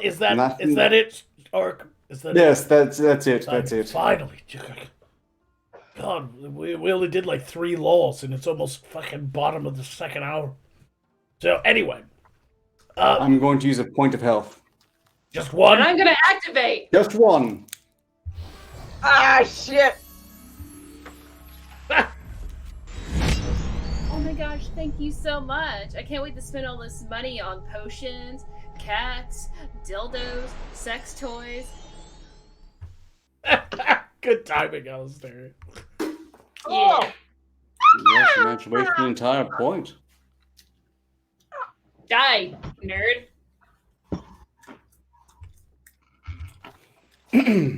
Is that Nothing. it? Or is that Yes, that's it. it? That's it. Finally. God, we only did like 3 laws, and it's almost fucking bottom of the second hour. So anyway, I'm going to use a point of health. just one. And I'm gonna activate. Just one. Ah, shit. Oh my gosh, thank you so much. I can't wait to spend all this money on potions, cats, dildos, sex toys. Good timing, Alistair. Oh, Yeah. Yes, you managed to waste an entire point. Die, nerd.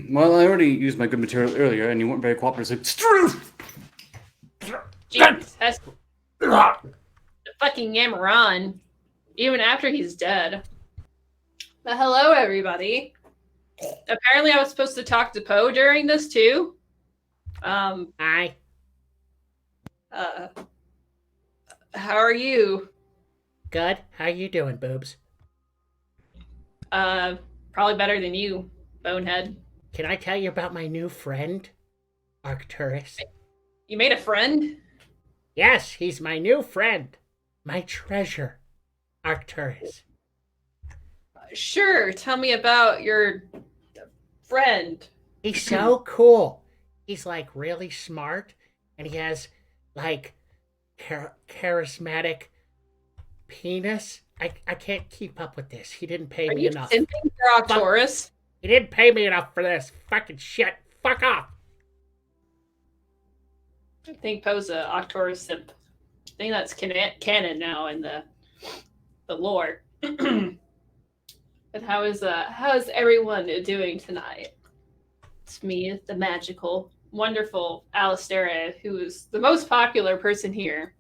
Well, I already used my good material earlier, and you weren't very cooperative. Struth! Jesus, that's the fucking Yamaron. Even after he's dead. But hello, everybody. Apparently, I was supposed to talk to Poe during this too. Hi. How are you? Good. How you doing, boobs? Probably better than you, bonehead. Can I tell you about my new friend, Arcturus? You made a friend? Yes, he's my new friend. My treasure, Arcturus. Sure. Tell me about your friend. He's so cool. He's like really smart, and he has like charismatic penis. I can't keep up with this. He didn't pay Are me you enough. simping for Octorus? He didn't pay me enough for this fucking shit. Fuck off. I think Poe's a Octorus simp. I think that's canon now in the lore. But how is everyone doing tonight? It's me, the magical, wonderful Alistair, who is the most popular person here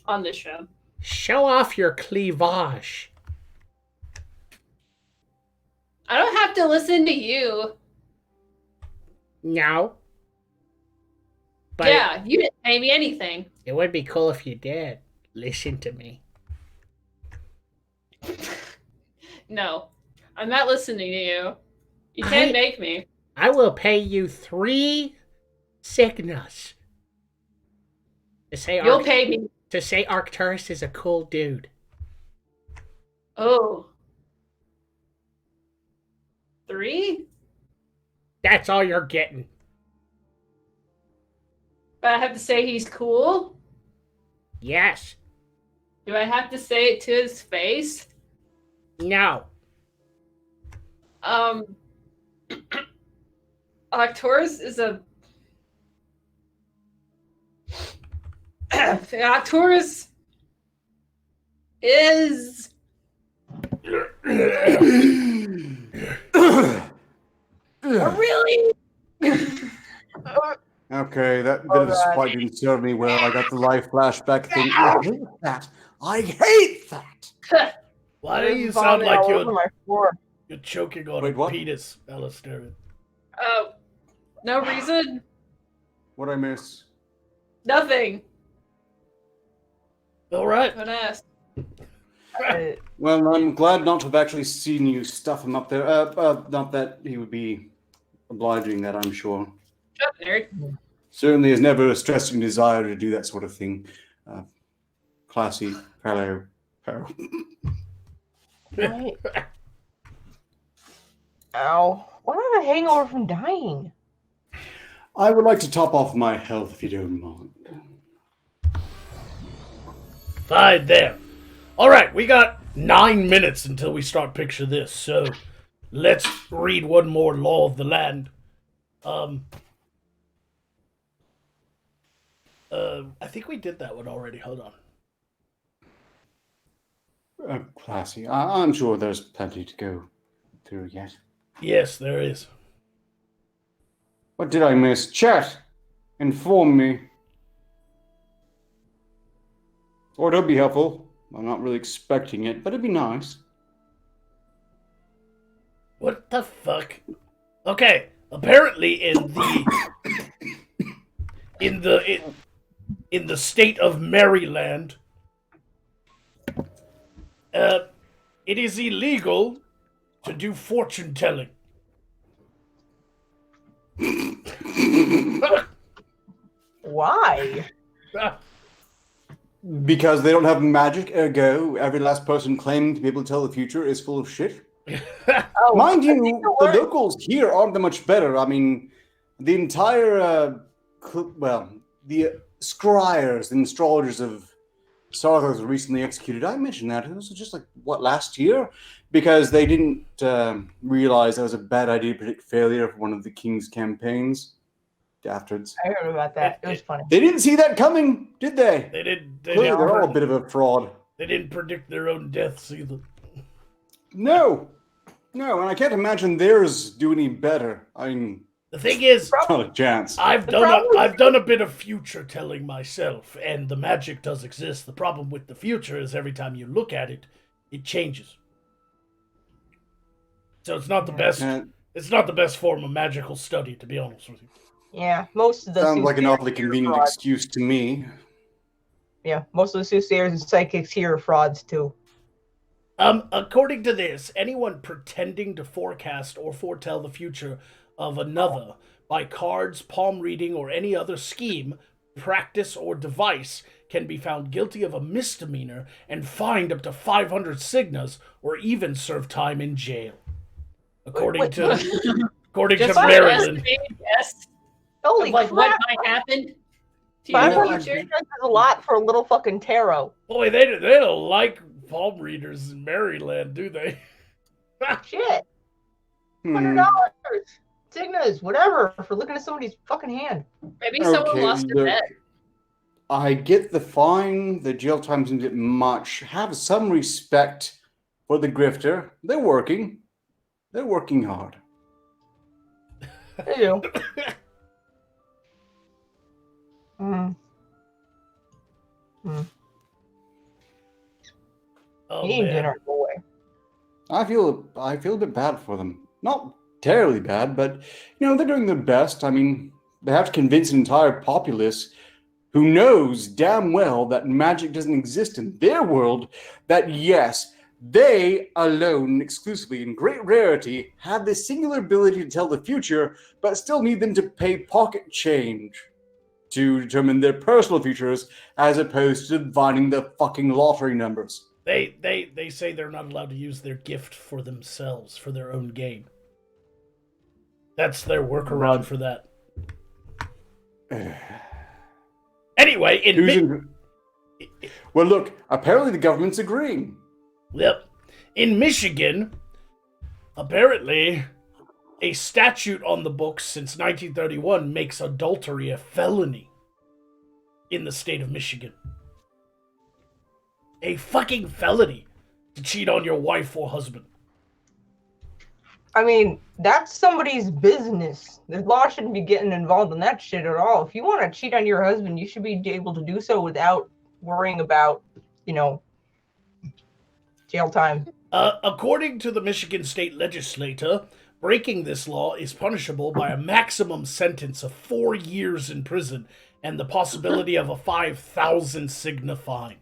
on this show. Show off your cleavage. I don't have to listen to you. No. But Yeah, you didn't pay me anything. it would be cool if you did. Listen to me. No, I'm not listening to you. You can't I- make me. I will pay you 3 signas to say You'll pay me. to say Arcturus is a cool dude. Oh. 3? That's all you're getting. But I have to say he's cool? Yes. Do I have to say it to his face? No. Octorus is a... Octorus is... really... Okay, that bit of a spite didn't serve me well. I got the life flashback thing. I hate that. I hate that. Why do you There's sound vomit like all over my floor. you're choking on Wait, a what? penis, Alistair? Oh, no reason? What I miss? Nothing. All right. Don't ask. Well, I'm glad not to have actually seen you stuff him up there. Not that he would be obliging that, I'm sure. Shut up, nerd. Certainly has never a stressing desire to do that sort of thing. Classy, fellow. Right. Ow. Why do I have a hangover from dying? I would like to top off my health if you don't mind. Fine, there. All right, we got 9 minutes until we start Picture This, so let's read one more law of the land. I think we did that one already. Hold on. Classy. I'm sure there's plenty to go through yet. Yes, there is. What did I miss? Chat, inform me. Or it'll be helpful. I'm not really expecting it, but it'd be nice. What the fuck? Okay, apparently in the state of Maryland, it is illegal to do fortune telling. Why? Because they don't have magic, ergo, every last person claiming to be able to tell the future is full of shit. Oh, Mind I you, think the locals here aren't that much better. I mean, the entire, the scryers and astrologers of Sarthos were recently executed. I mentioned that. It was just like, last year? Because they didn't realize that was a bad idea to predict failure for one of the king's campaigns. Daftards. I heard about that. It was funny. They didn't see that coming, did they? They didn't. Clearly, they're all a bit of a fraud. They didn't predict their own deaths either. No, and I can't imagine theirs do any better. I mean, The thing is, not a chance. I've done a bit of future telling myself, and the magic does exist. The problem with the future is every time you look at it, it changes. So it's not the best. It's not the best form of magical study, to be honest with you. Yeah, most of the Sounds like an soothsayers awfully here are convenient frauds. excuse to me. Yeah, most of the soothsayers and psychics here are frauds too. According to this, anyone pretending to forecast or foretell the future of another by cards, palm reading, or any other scheme, practice, or device can be found guilty of a misdemeanor and fined up to 500 signas or even serve time in jail. According to Just Maryland. Yes. Holy Like crap! what might happen to you in 500 the future. signas is a lot for a little fucking tarot. Boy, they don't like palm readers in Maryland, do they? Shit, Hmm. $100, signas, whatever, for looking at somebody's fucking hand. Maybe someone lost a look, bet. I get the fine, the jail time seems a bit much. Have some respect for the grifter. They're working. They're working hard. They do. Mm. Oh, Eating man. dinner, go away. I feel a bit bad for them. Not terribly bad, but they're doing their best. I mean, they have to convince an entire populace who knows damn well that magic doesn't exist in their world, that yes, they alone, exclusively in great rarity, have this singular ability to tell the future, but still need them to pay pocket change to determine their personal futures, as opposed to divining the fucking lottery numbers. They say they're not allowed to use their gift for themselves, for their own gain. That's their workaround for that. Anyway, well, look, apparently the government's agreeing. Yep. In Michigan, apparently, a statute on the books since 1931 makes adultery a felony in the state of Michigan. A fucking felony to cheat on your wife or husband. I mean, that's somebody's business. The law shouldn't be getting involved in that shit at all. If you want to cheat on your husband, you should be able to do so without worrying about, jail time. According to the Michigan state legislature, breaking this law is punishable by a maximum sentence of 4 years in prison and the possibility of a 5,000 signa fine.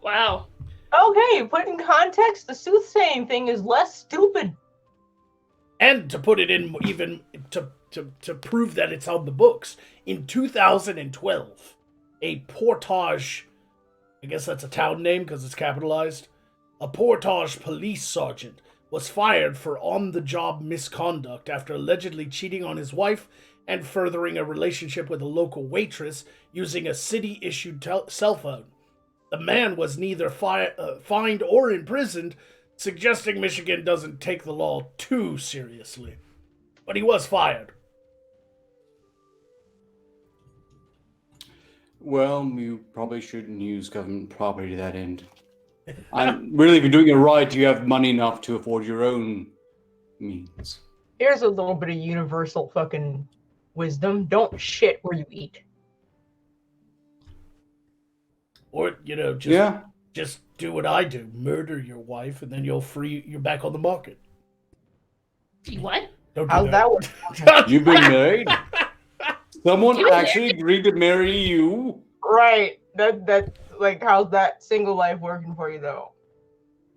Wow. Okay, put in context, the soothsaying thing is less stupid. And to put it in even to prove that it's on the books, in 2012, a Portage, I guess that's a town name because it's capitalized, a Portage police sergeant was fired for on-the-job misconduct after allegedly cheating on his wife and furthering a relationship with a local waitress using a city-issued cell phone. The man was neither fined or imprisoned, suggesting Michigan doesn't take the law too seriously. But he was fired. Well, you probably shouldn't use government property to that end. Really, if you're doing it right, you have money enough to afford your own means. Here's a little bit of universal fucking wisdom. Don't shit where you eat. Or, just do what I do. Murder your wife, and then you're back on the market. What? Don't do How's that work? You've been married? Someone actually agreed to marry you? Right. That like, how's that single life working for you, though?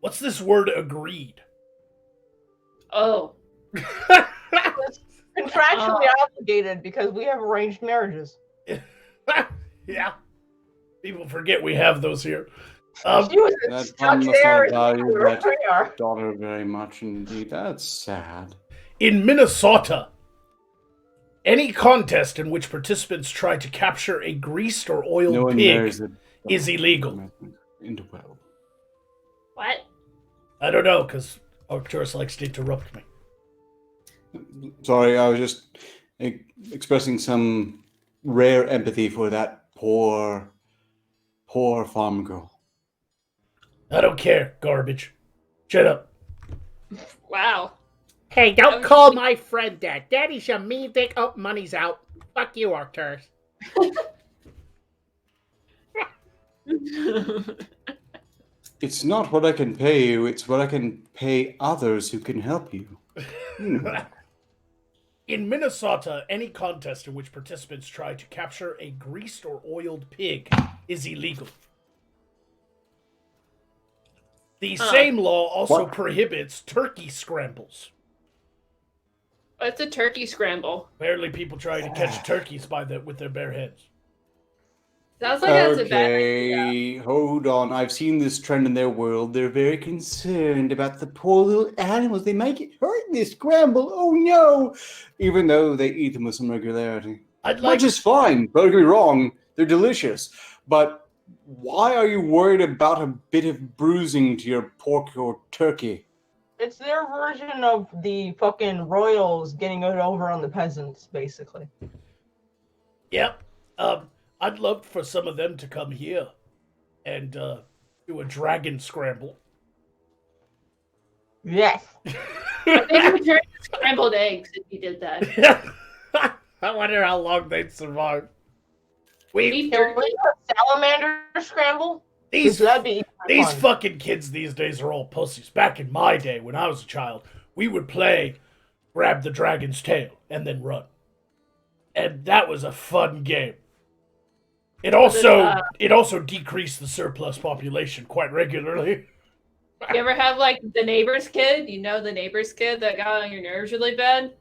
What's this word agreed? Oh. It's contractually obligated because we have arranged marriages. Yeah. People forget we have those here. She was That stuck must there. not value Where we are. that daughter very much indeed. That's sad. In Minnesota, any contest in which participants try to capture a greased or oiled No one pig marries a is illegal. into well. What? I don't know, because Arcturus likes to interrupt me. Sorry, I was just expressing some rare empathy for that poor farm girl. I don't care, garbage. Shut up. Wow. Hey, don't call my friend that. Daddy's a mean dick. Oh, money's out. Fuck you, Arcturus. It's not what I can pay you, it's what I can pay others who can help you. In Minnesota, any contest in which participants try to capture a greased or oiled pig is illegal. The same law also prohibits turkey scrambles. What's a turkey scramble? Apparently, people try to catch turkeys with their bare hands. Sounds like that's a bad idea. Okay, hold on. I've seen this trend in their world. They're very concerned about the poor little animals. They might get hurt in this scramble. Oh no! Even though they eat them with some regularity. Which is fine. Don't get me wrong. They're delicious. But why are you worried about a bit of bruising to your pork or turkey? It's their version of the fucking royals getting it over on the peasants, basically. Yep. I'd love for some of them to come here and do a dragon scramble. Yes. I think we turned scrambled eggs if you did that. I wonder how long they'd survive. Beef Can we jerky? do a salamander scramble? These That'd be These fun. fucking kids these days are all pussies. Back in my day, when I was a child, we would play grab the dragon's tail and then run. And that was a fun game. It also decreased the surplus population quite regularly. You ever have like the neighbor's kid? You know the neighbor's kid that got on your nerves really bad?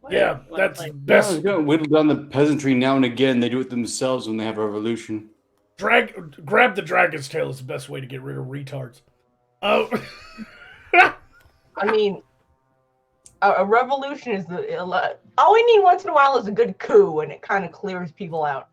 Yeah, that's the best. You gotta whittle down the peasantry now and again. They do it themselves when they have a revolution. Grab the dragon's tail is the best way to get rid of retards. Oh. I mean, a revolution is all we need once in a while is a good coup, and it kind of clears people out.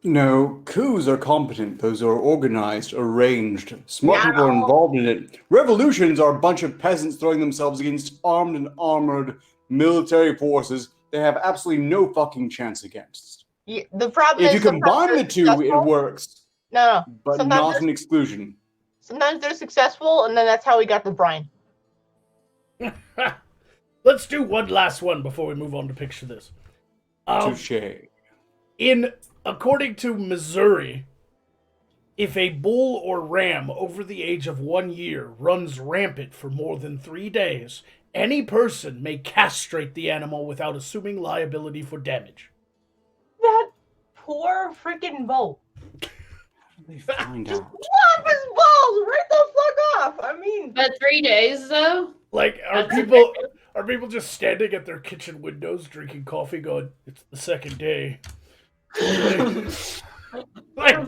No, coups are competent. Those are organized, arranged. Smart people are involved in it. Revolutions are a bunch of peasants throwing themselves against armed and armored military forces they have absolutely no fucking chance against. Yeah, the problem If is you combine the two, it works. No. But not an exclusion. Sometimes they're successful, and then that's how we got the brine. Let's do one last one before we move on to picture this. Touché. According to Missouri, if a bull or ram over the age of 1 year runs rampant for more than 3 days, any person may castrate the animal without assuming liability for damage. That poor freaking bull. They find out. Lop his balls right the fuck off. I mean, But 3 days though? Like, are people just standing at their kitchen windows drinking coffee going, it's the second day? Like,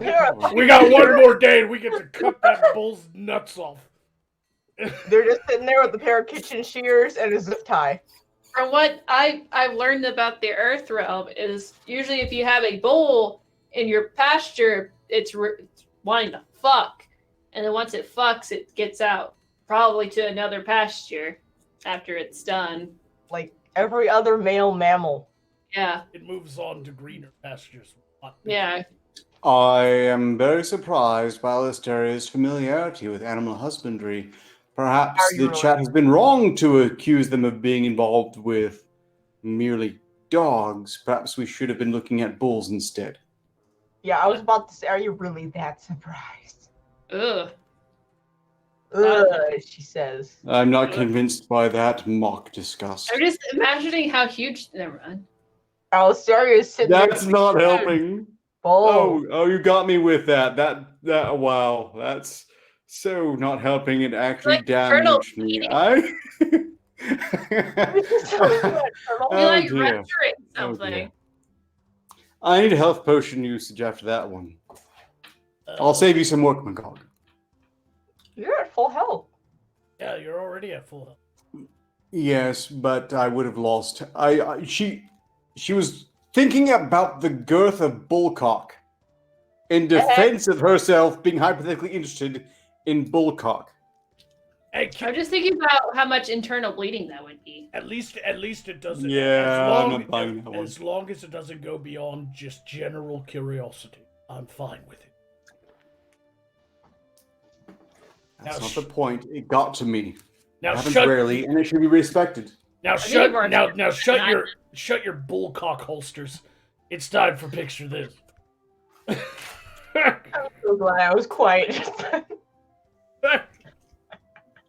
we got one more day and we get to cut that bull's nuts off. they're just sitting there with a pair of kitchen shears and a zip tie. From what I've learned about the Earth realm is usually if you have a bull in your pasture, it's wanting to fuck. And then once it fucks, it gets out. Probably to another pasture after it's done. Like every other male mammal. Yeah. It moves on to greener pastures. Yeah. I am very surprised by Alistair's familiarity with animal husbandry. Perhaps Are you the really? chat has been wrong to accuse them of being involved with merely dogs. Perhaps we should have been looking at bulls instead. Yeah, I was about to say, are you really that surprised? Ugh. Ugh, she says. I'm not convinced by that mock disgust. I'm just imagining how huge. Never mind. Alistair is sitting That's there. not helping. Bull. Oh, you got me with that. That wow, that's so not helping. It actually Like turtle damaged me. eating. Oh You like dear. rupturing Oh, something. dear. I need a health potion usage after that one. I'll save you some work, Magog. You're at full health. Yeah, you're already at full health. Yes, but I would have lost. She was thinking about the girth of bullcock in defense of herself being hypothetically interested in bullcock. Hey, I'm just thinking about how much internal bleeding that would be. at least it doesn't. Yeah, as I'm long, not buying that one. As long as it doesn't go beyond just general curiosity, I'm fine with it. That's Now not the point. It got to me. Now It happens shut. rarely, and it should be respected. Now think shut. you've Now already- shut your bullcock holsters. It's time for picture this. I'm so glad I was quiet.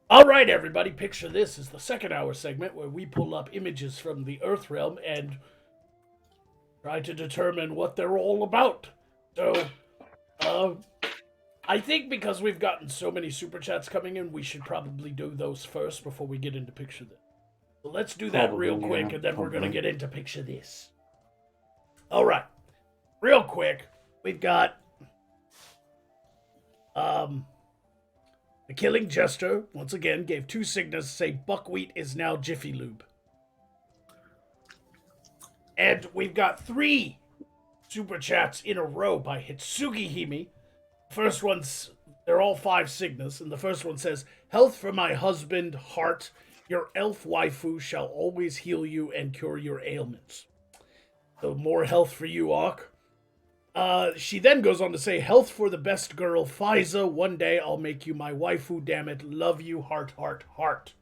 All right, everybody, picture this is the second hour segment where we pull up images from the Earth realm and try to determine what they're all about. So, I think because we've gotten so many super chats coming in, we should probably do those first before we get into picture this. So let's do that Probably, real quick, yeah, and then we're going to probably. get into picture this. All right, real quick, we've got the Killing Jester, once again, gave 2 signals to say buckwheat is now Jiffy Lube. And we've got 3 super chats in a row by Hitsugi Himi. First one's, they're all 5 signas, and the first one says, "Health for my husband, heart. Your elf waifu shall always heal you and cure your ailments." So more health for you, Ak. She then goes on to say, "Health for the best girl, Fiza. One day I'll make you my waifu, damn it. Love you, heart, heart, heart."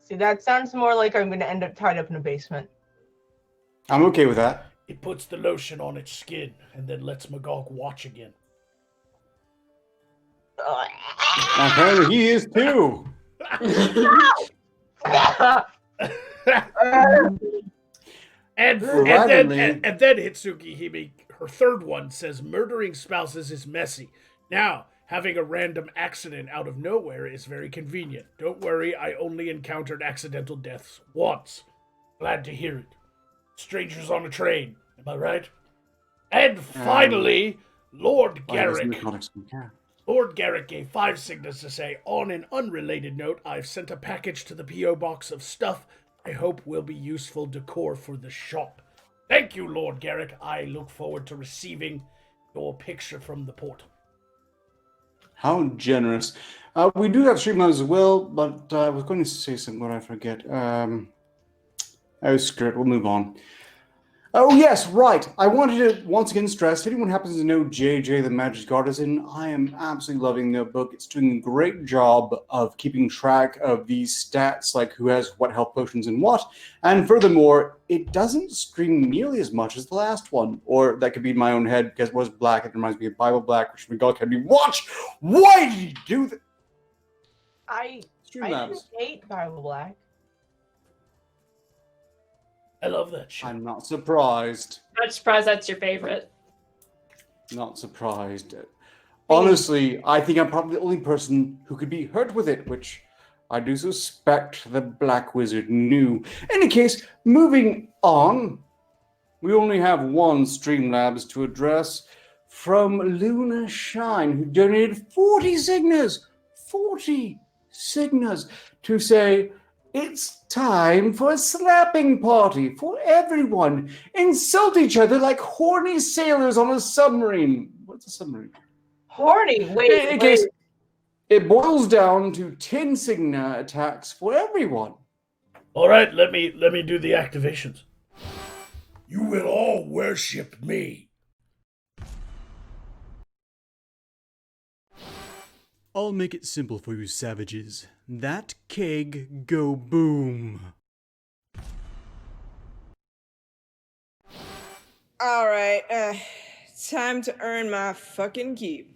See, that sounds more like I'm going to end up tied up in a basement. I'm okay with that. It puts the lotion on its skin and then lets Magog watch again. Apparently he is too. And Randomly- then Hitsuki Hime, her third one, says, "Murdering spouses is messy. Now, having a random accident out of nowhere is very convenient. Don't worry, I only encountered accidental deaths once. Glad to hear it. Strangers on a train, am I right?" And finally, Lord Garrick. Lord Garrick gave 5 signals to say, "On an unrelated note, I've sent a package to the P.O. box of stuff I hope will be useful decor for the shop. Thank you, Lord Garrick. I look forward to receiving your picture from the portal." How generous. We do have Streamlabs as well, but I was going to say something, but I forget. Oh, screw it. We'll move on. Oh, yes, right. I wanted to once again stress, if anyone happens to know JJ the Magic Artisan, I am absolutely loving the book. It's doing a great job of keeping track of these stats, like who has what health potions and what. And furthermore, it doesn't scream nearly as much as the last one. Or that could be in my own head, because it was black. It reminds me of Bible Black, which Magog had me watch. Why did you do that? I didn't Streamlabs. hate Bible Black. I love that shit. I'm not surprised. I'm not surprised that's your favorite. Not surprised. Honestly, I think I'm probably the only person who could be hurt with it, which I do suspect the Black Wizard knew. In any case, moving on, we only have one Streamlabs to address from Luna Shine, who donated 40 signas. 40 signas to say, "It's time for a slapping party for everyone. Insult each other like horny sailors on a submarine." What's a submarine? Horny. In Wait. case it boils down to 10 Signa attacks for everyone. All right, let me do the activations. You will all worship me. I'll make it simple for you savages. That keg go boom. Alright, time to earn my fucking keep.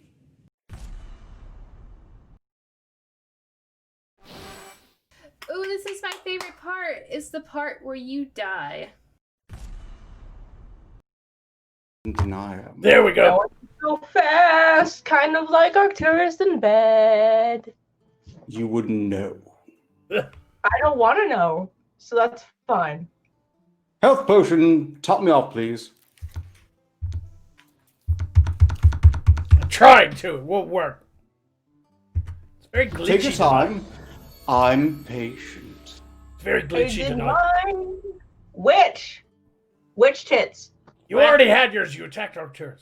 Ooh, this is my favorite part. It's the part where you die. Denial. There we go. So fast, kind of like Arcturus in bed. You wouldn't know. I don't want to know, so that's fine. Health potion, top me off, please. Trying to, it won't work. It's very glitchy. Take your tonight. time. I'm patient. It's very glitchy tonight. Witch tits. You already had yours. You attacked Arcturus.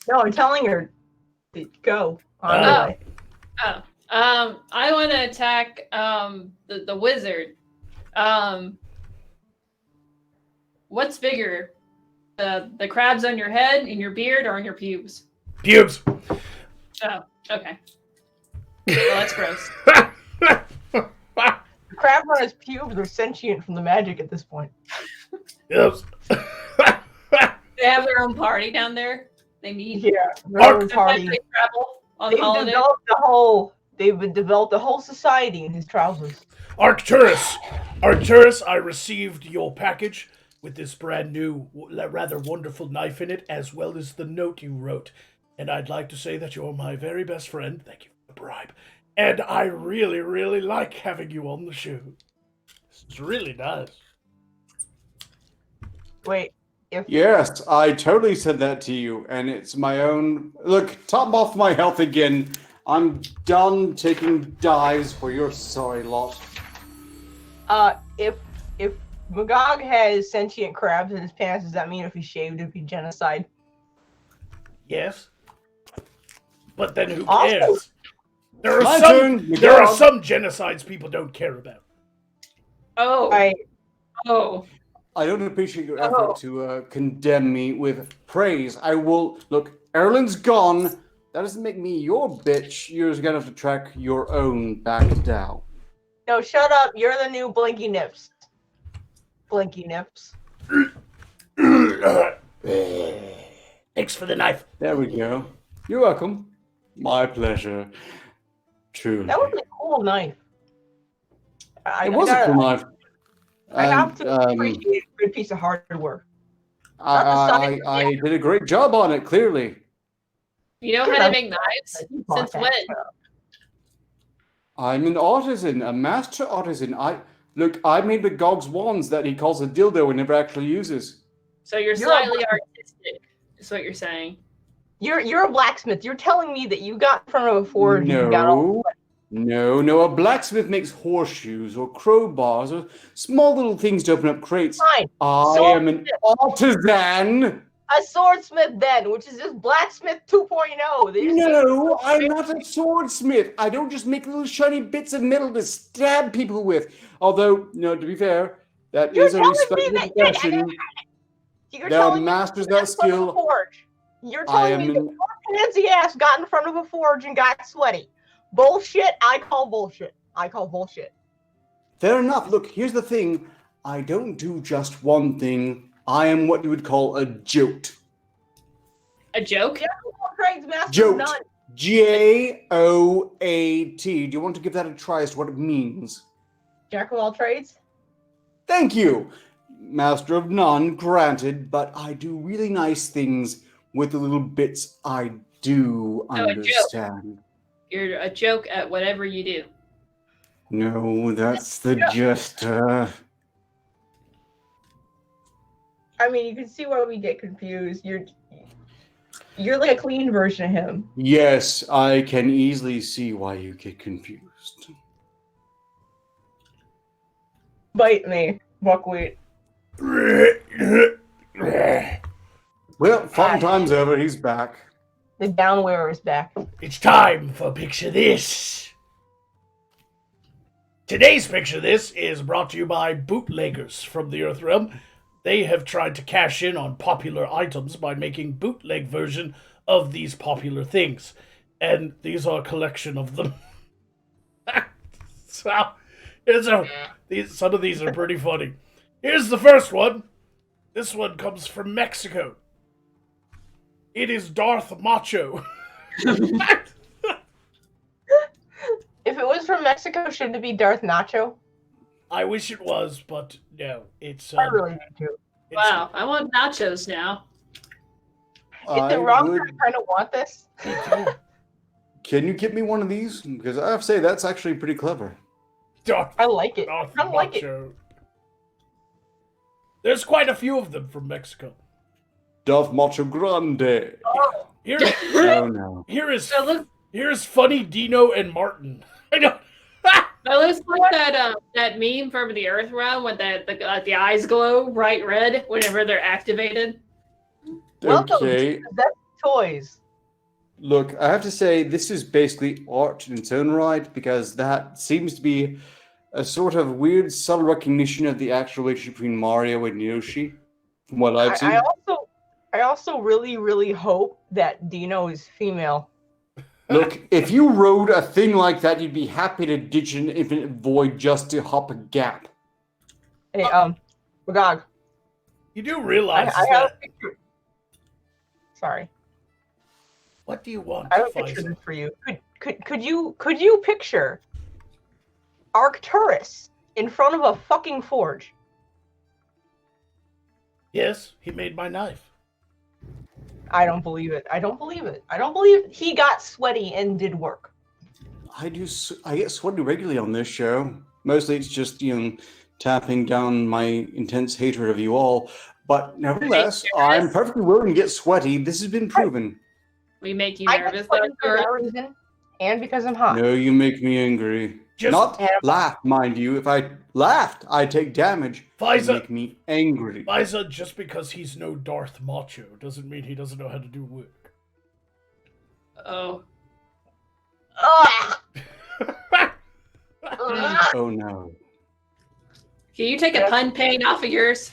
No, I'm telling her. Go on Oh. the way. I want to attack the wizard. What's bigger, the crabs on your head, in your beard, or on your pubes? Pubes. Oh, okay. Well, that's gross. The crabs on his pubes are sentient from the magic at this point. Yes. They have their own party down there. They meet. Yeah, their own Sometimes party. they travel on They've holiday. developed a whole society in his trousers. Arcturus, I received your package with this brand new, rather wonderful knife in it, as well as the note you wrote. And I'd like to say that you're my very best friend. Thank you for the bribe. And I really, really like having you on the show. This is really nice. Wait, Yes, I totally said that to you, and it's my own. Look, top off my health again. I'm done taking dives for your sorry lot. if Magog has sentient crabs in his pants, does that mean if he shaved it'd be genocide? Yes. But then who Also- cares? There My are turn, some. you There are go. some genocides people don't care about. Oh. Right. Oh. I don't appreciate your effort to condemn me with praise. I will look. Erlen's gone. That doesn't make me your bitch. You're just gonna have to track your own back down. No, shut up. You're the new Blinky Nips. Blinky Nips. Thanks for the knife. There we go. You're welcome. My pleasure. Truly. That was a cool knife. It was a cool knife. I have And, to appreciate a good piece of hardware. I did a great job on it, clearly. You know how to make knives? Since when? I'm an artisan, a master artisan. I made the Gog's wands that he calls a dildo and never actually uses. So you're You're slightly artistic, is what you're saying. You're a blacksmith. You're telling me that you got in front of a forge and you got all No. A blacksmith makes horseshoes or crowbars or small little things to open up crates. fine. I am an artisan. A swordsmith then, which is just blacksmith 2.0. They just No, I'm not a swordsmith. I don't just make little shiny bits of metal to stab people with. Although, to be fair, that You're is a telling me respectable that- profession. You're There are telling me masters you got that in front of a skill. forge. You're I telling me am that an- your pansy ass got in front of a forge and got sweaty. Bullshit. I call bullshit. Fair enough. Look, here's the thing. I don't do just one thing. I am what you would call a jote. A joke? Craig's master Jote. none. Joat. Do you want to give that a try as to what it means? Jack of all trades. Thank you. Master of none, granted, but I do really nice things with the little bits I do Oh, a joke. understand. You're a joke at whatever you do. No, that's the jester. I mean, you can see why we get confused. You're like a clean version of him. Yes, I can easily see why you get confused. Bite me, buckwheat. Well, fun time's over. He's back. The gown wearer is back. It's time for Picture This. Today's Picture This is brought to you by bootleggers from the Earth Realm. They have tried to cash in on popular items by making bootleg version of these popular things. And these are a collection of them. So, some of these are pretty funny. Here's the first one. This one comes from Mexico. It is Darth Macho. If it was from Mexico, shouldn't it be Darth Nacho? I wish it was, but no. It's I really need to. Wow, I want nachos now. Is it wrong that I kind of want this? Can you get me one of these? Because I have to say, that's actually pretty clever. I like it. Darth I like it. Macho. There's quite a few of them from Mexico. Darth Macho Grande. Here, Oh no. here's funny Dino and Martin. I know. That looks like that meme from the Earth Realm when the eyes glow bright red whenever they're activated. Welcome Okay. to the best toys. Look, I have to say, this is basically art in its own right, because that seems to be a sort of weird, subtle recognition of the actual relationship between Mario and Yoshi, from what I've seen. I also really, really hope that Dino is female. Look, if you rode a thing like that, you'd be happy to ditch an infinite void just to hop a gap. Hey, Magog. You do realize I have a that. picture. Sorry. What do you want, I have a picture Faisal? this for you. Could you picture Arcturus in front of a fucking forge? Yes, he made my knife. I don't believe it. I don't believe it. I don't believe he got sweaty and did work. I get sweaty regularly on this show. Mostly it's just, tapping down my intense hatred of you all. But nevertheless, I'm perfectly willing to get sweaty. This has been proven. We make you I get nervous, sweaty for Arthur? that reason, and because I'm hot. No, you make me angry. Just- Not laugh, mind you. If I laughed, I take damage. You Faisal- make me angry. Liza, just because he's no Darth Macho doesn't mean he doesn't know how to do work. Oh. Ugh! Oh no. Can you take a pun pain off of yours?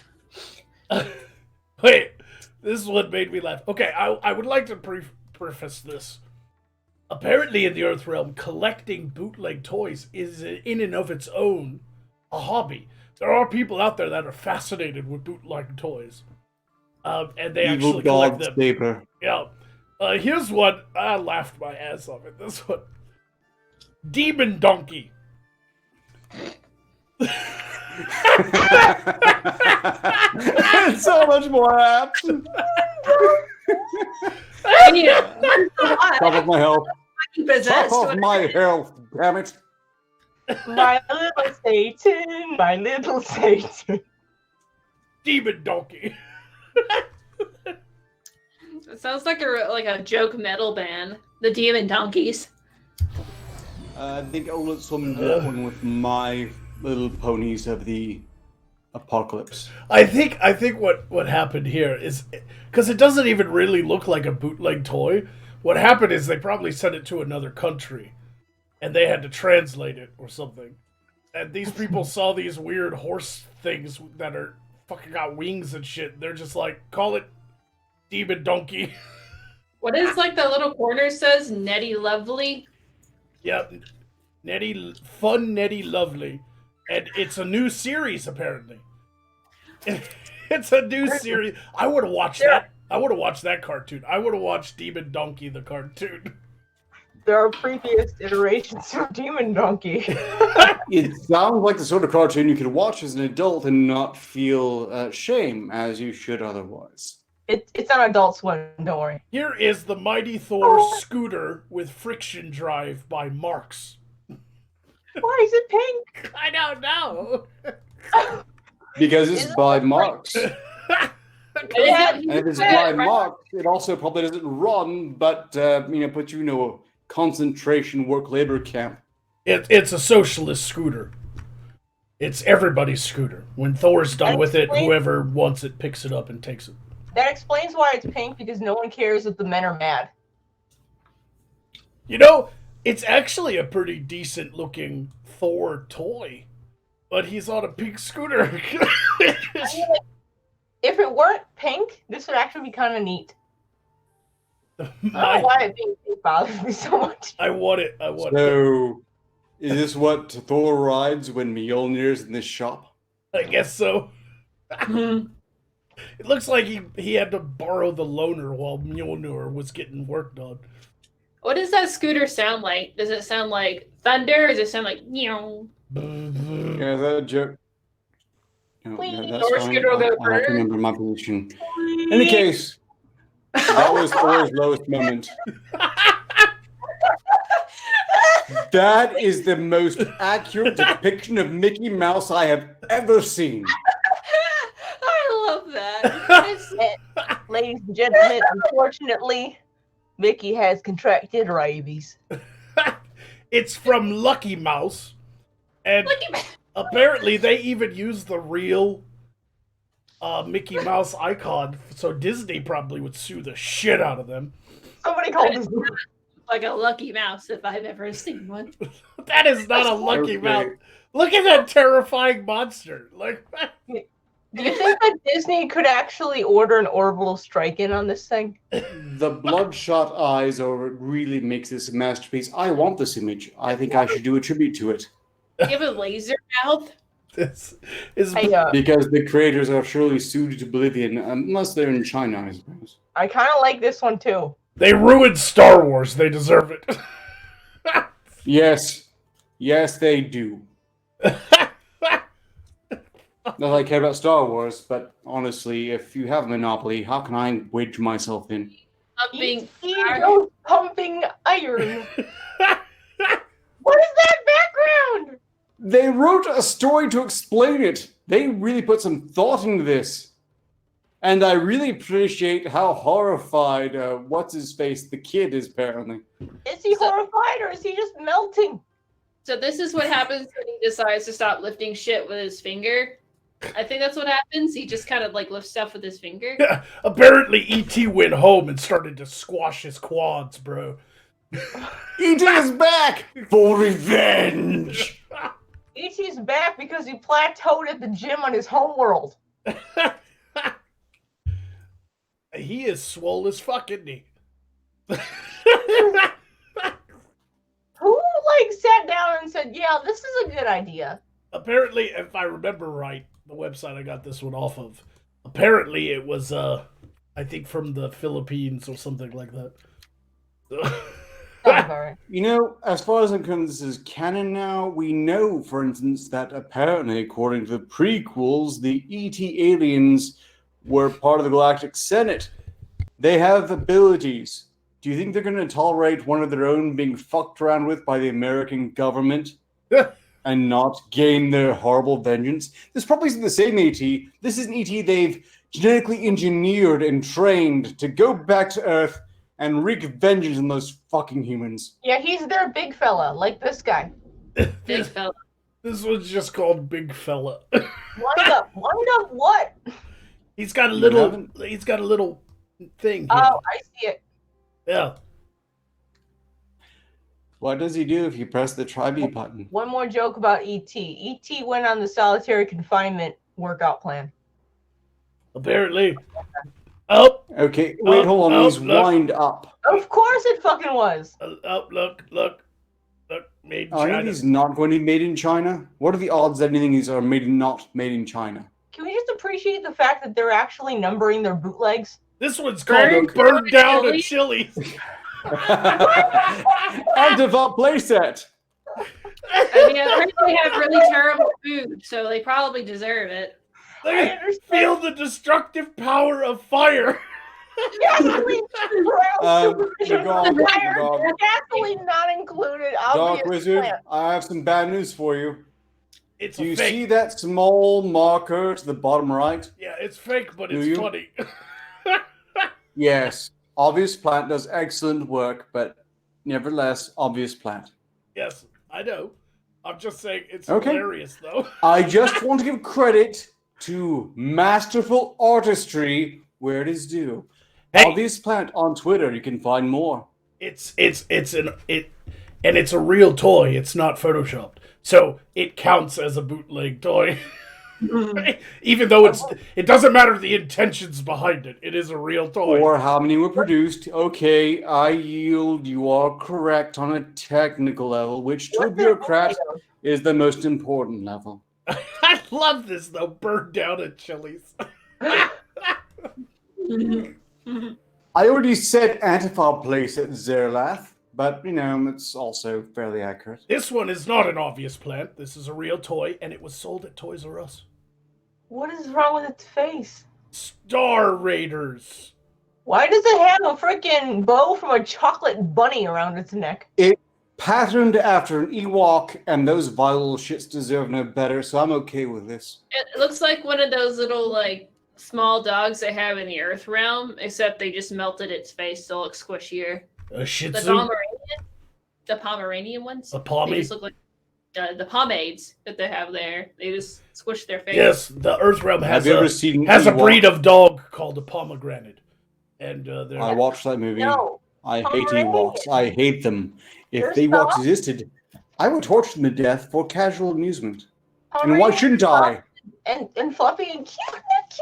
Wait, this is what made me laugh. Okay, I would like to preface this. Apparently in the Earth Realm, collecting bootleg toys is in and of its own a hobby. There are people out there that are fascinated with bootleg toys. And they Evil actually collect dog them. saber. Yeah. Here's one. I laughed my ass off at this one. Demon Donkey. It's so much more apt. Yeah. Top of my health. Top Possessed. of my health, damn it. My little Satan, my little Satan. Demon Donkey. It sounds like a joke metal band. The Demon Donkeys. I think I'll let someone do that one with My Little Ponies of the Apocalypse. I think what happened here is because it doesn't even really look like a bootleg toy. What happened is they probably sent it to another country, and they had to translate it or something. And these people saw these weird horse things that are fucking got wings and shit. They're just like, call it Demon Donkey. What is like the little corner says? Netty Lovely? Yep, Fun Netty Lovely, and it's a new series apparently. It's a new series. I would have watched that. I would have watched that cartoon. I would have watched Demon Donkey the cartoon. There are previous iterations of Demon Donkey. It sounds like the sort of cartoon you could watch as an adult and not feel shame, as you should otherwise. It's on Adult Swim, don't worry. Here is the Mighty Thor scooter with friction drive by Marx. Why is it pink? I don't know. Because it's by Marx. And Yeah, if it's by Marx, it also probably doesn't run, but puts you in a concentration work labor camp. It's a socialist scooter. It's everybody's scooter. When Thor's done with it, whoever wants it picks it up and takes it. That explains why it's pink, because no one cares if the men are mad. You know, it's actually a pretty decent looking Thor toy, but he's on a pink scooter. If it weren't pink, this would actually be kind of neat. I don't know why it being pink bothers me so much. I want it. I want it. So, is this what Thor rides when Mjolnir's in this shop? I guess so. It looks like he had to borrow the loaner while Mjolnir was getting worked on. What does that scooter sound like? Does it sound like thunder, or does it sound like meow? Yeah, that joke. No, that's Or fine. scooter will go I have to first. remember my position. In any case, that was Thor's lowest moment. That is the most accurate depiction of Mickey Mouse I have ever seen. I love that. That's it. Ladies and gentlemen, unfortunately, Mickey has contracted rabies. It's from Lucky Mouse, and apparently they even use the real Mickey Mouse icon, so Disney probably would sue the shit out of them. Somebody called this. Like a lucky mouse, if I've ever seen one. That is not a Lucky Mouse. Look at that terrifying monster. Like, Do you think that Disney could actually order an orbital strike-in on this thing? The bloodshot eyes over it really makes this a masterpiece. I want this image. I think I should do a tribute to it. You have a laser mouth? this is Because the creators are surely sued to oblivion, unless they're in China, I suppose. I kind of like this one too. they ruined Star Wars. They deserve it. Yes. Yes, they do. Not that I care about Star Wars, but honestly, if you have a monopoly, how can I wedge myself in? Pumping Goes pumping iron. What is that background? They wrote a story to explain it. They really put some thought into this. And I really appreciate how horrified, what's-his-face, the kid is, apparently. Is he horrified or is he just melting? So this is what happens when he decides to stop lifting shit with his finger. I think that's what happens. He just kind of like lifts stuff with his finger. Yeah, apparently E.T. went home and started to squash his quads, bro. E.T. is back for revenge! E.T.'s back because he plateaued at the gym on his homeworld. He is swole as fuck, isn't he? Who sat down and said, yeah, this is a good idea? Apparently, if I remember right, the website I got this one off of, apparently it was, I think from the Philippines or something like that. You know, as far as I'm concerned, this is canon now. We know, for instance, that apparently, according to the prequels, the E.T. aliens were part of the Galactic Senate. They have abilities. Do you think they're going to tolerate one of their own being fucked around with by the American government and not gain their horrible vengeance? This probably isn't the same E.T. This is an E.T. they've genetically engineered and trained to go back to Earth and wreak vengeance on those fucking humans. Yeah, he's their big fella, like this guy. Big fella. This one's just called Big Fella. Wind up what? He's got a little thing here. Oh, I see it. Yeah. What does he do if you press the try-B button? One more joke about E.T. E.T. went on the solitary confinement workout plan. Apparently. Oh. Okay, wait, hold on. He's wind up. Of course it fucking was. Oh, look. Made in I China. think he's not going to be made in China. What are the odds that anything is not made in China? Can we just appreciate the fact that they're actually numbering their bootlegs? This one's called Burned Down at Chili's. And devout playset. I mean, I've heard they have really terrible food, so they probably deserve it. They feel the destructive power of fire. Gasoline, Magog. gasoline not included. Dark Obvious Wizard, plan. I have some bad news for you. It's Do you fake. see that small marker to the bottom right? Yeah, it's fake, but Do it's you? funny. Yes. Obvious Plant does excellent work, but nevertheless, Obvious Plant. Yes, I know. I'm just saying it's Okay. hilarious, though. I just want to give credit to masterful artistry where it is due. Hey. Obvious Plant on Twitter, you can find more. and it's a real toy. It's not photoshopped, so it counts as a bootleg toy. Even though it doesn't matter the intentions behind it. It is a real toy. Or how many were produced. Okay, I yield. You are correct on a technical level, which to a bureaucrat is the most important level. I love this though. Burned down at Chili's. I already said Antifa place at Zerlath, but it's also fairly accurate. This one is not an obvious plant. This is a real toy, and it was sold at Toys R Us. What is wrong with its face? Star Raiders. Why does it have a freaking bow from a chocolate bunny around its neck? It patterned after an Ewok, and those vile shits deserve no better, so I'm okay with this. It looks like one of those little, like, small dogs they have in the Earth realm, except they just melted its face to look squishier. A Shih The Tzu? Pomeranian ones? A Pommy? They just look like the pomades that they have there. They just squish their face. Yes, the Earth realm has a breed of dog called a pomegranate. And I watched that movie. No. I hate Pomeranian. Ewoks. I hate them. If They're the Ewoks soft. existed, I would torture them to death for casual amusement. And why Pomeranians shouldn't are I? soft And fluffy and cute. They're cute.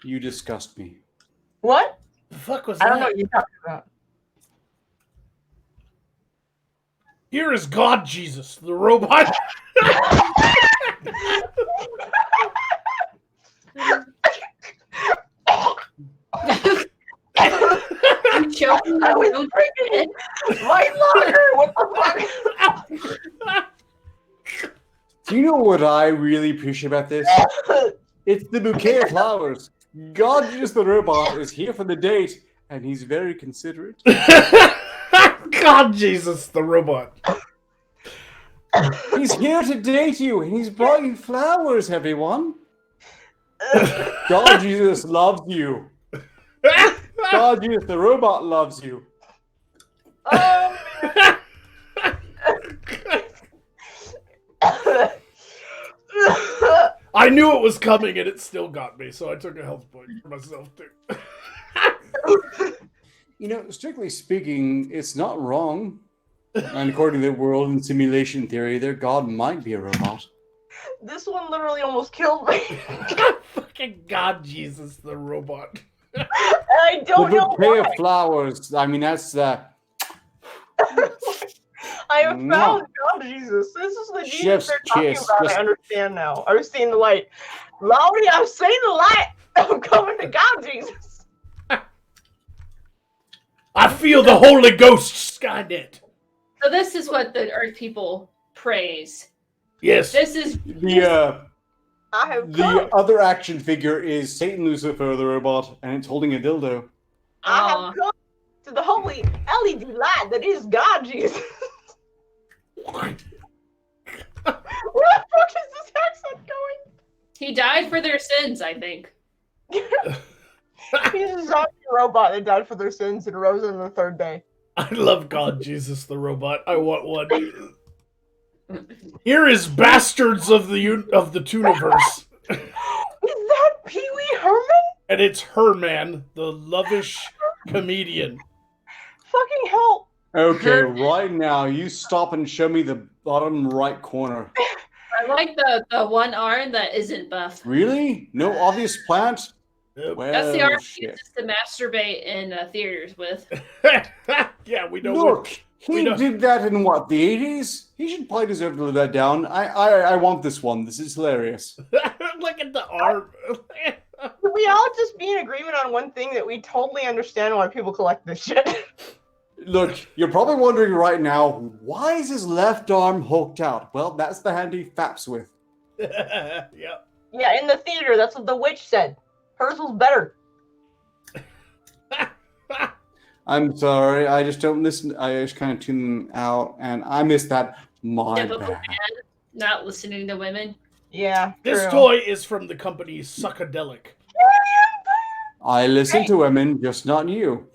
You disgust me. What? the fuck was I that? don't know what you're talking about. Here is God Jesus, the robot. I'm choking I on was my own drinking White Locker. What the fuck? Do you know what I really appreciate about this? It's the bouquet of flowers. God Jesus the robot is here for the date, and he's very considerate. God Jesus, the robot. He's here to date you, and he's brought you flowers, everyone. God Jesus loves you. God Jesus the robot loves you. I knew it was coming, and it still got me, so I took a health point for myself, too. Strictly speaking, it's not wrong. And according to the world and simulation theory, their god might be a robot. This one literally almost killed me. Fucking God Jesus, the robot. I don't The know bouquet of why. flowers. I mean, that's I have No. found God Jesus. This is the Jesus Chef's they're talking kiss. about. Just- I understand now. I've seen the light. Lordy, I've seen the light. I'm coming to God Jesus. I feel the Holy Ghost, Skynet. So this is what the Earth people praise. Yes. This is I have the come. other action figure is Satan Lucifer, the robot, and it's holding a dildo. I have come to the holy LED light that is God Jesus. Where the fuck is this accent going? He died for their sins, I think. He's a zombie robot that died for their sins and rose on the third day. I love God Jesus, the robot. I want one. Here is Bastards of the Tooniverse. Is that Pee Wee Herman? And it's Herman, the lovish comedian. Fucking hell. Okay, right now, you stop and show me the bottom right corner. I like the one arm that isn't buff. Really? No obvious plant? Well, That's the arm he shit. uses to masturbate in theaters with. Yeah, we know. Look, we he know- did that in what, the 80s? He should probably deserve to live that down. I want this one. This is hilarious. Look at the arm. Can we all just be in agreement on one thing that we totally understand why people collect this shit? Look, you're probably wondering right now, why is his left arm hooked out? Well, that's the hand he faps with. Yeah. Yeah, in the theater, that's what the witch said. Hers was better. I'm sorry, I just don't listen. I just kind of tune them out, and I missed that. My Typical bad. man, not listening to women. Yeah, This true. toy is from the company Suckadelic. I listen to women, just not you.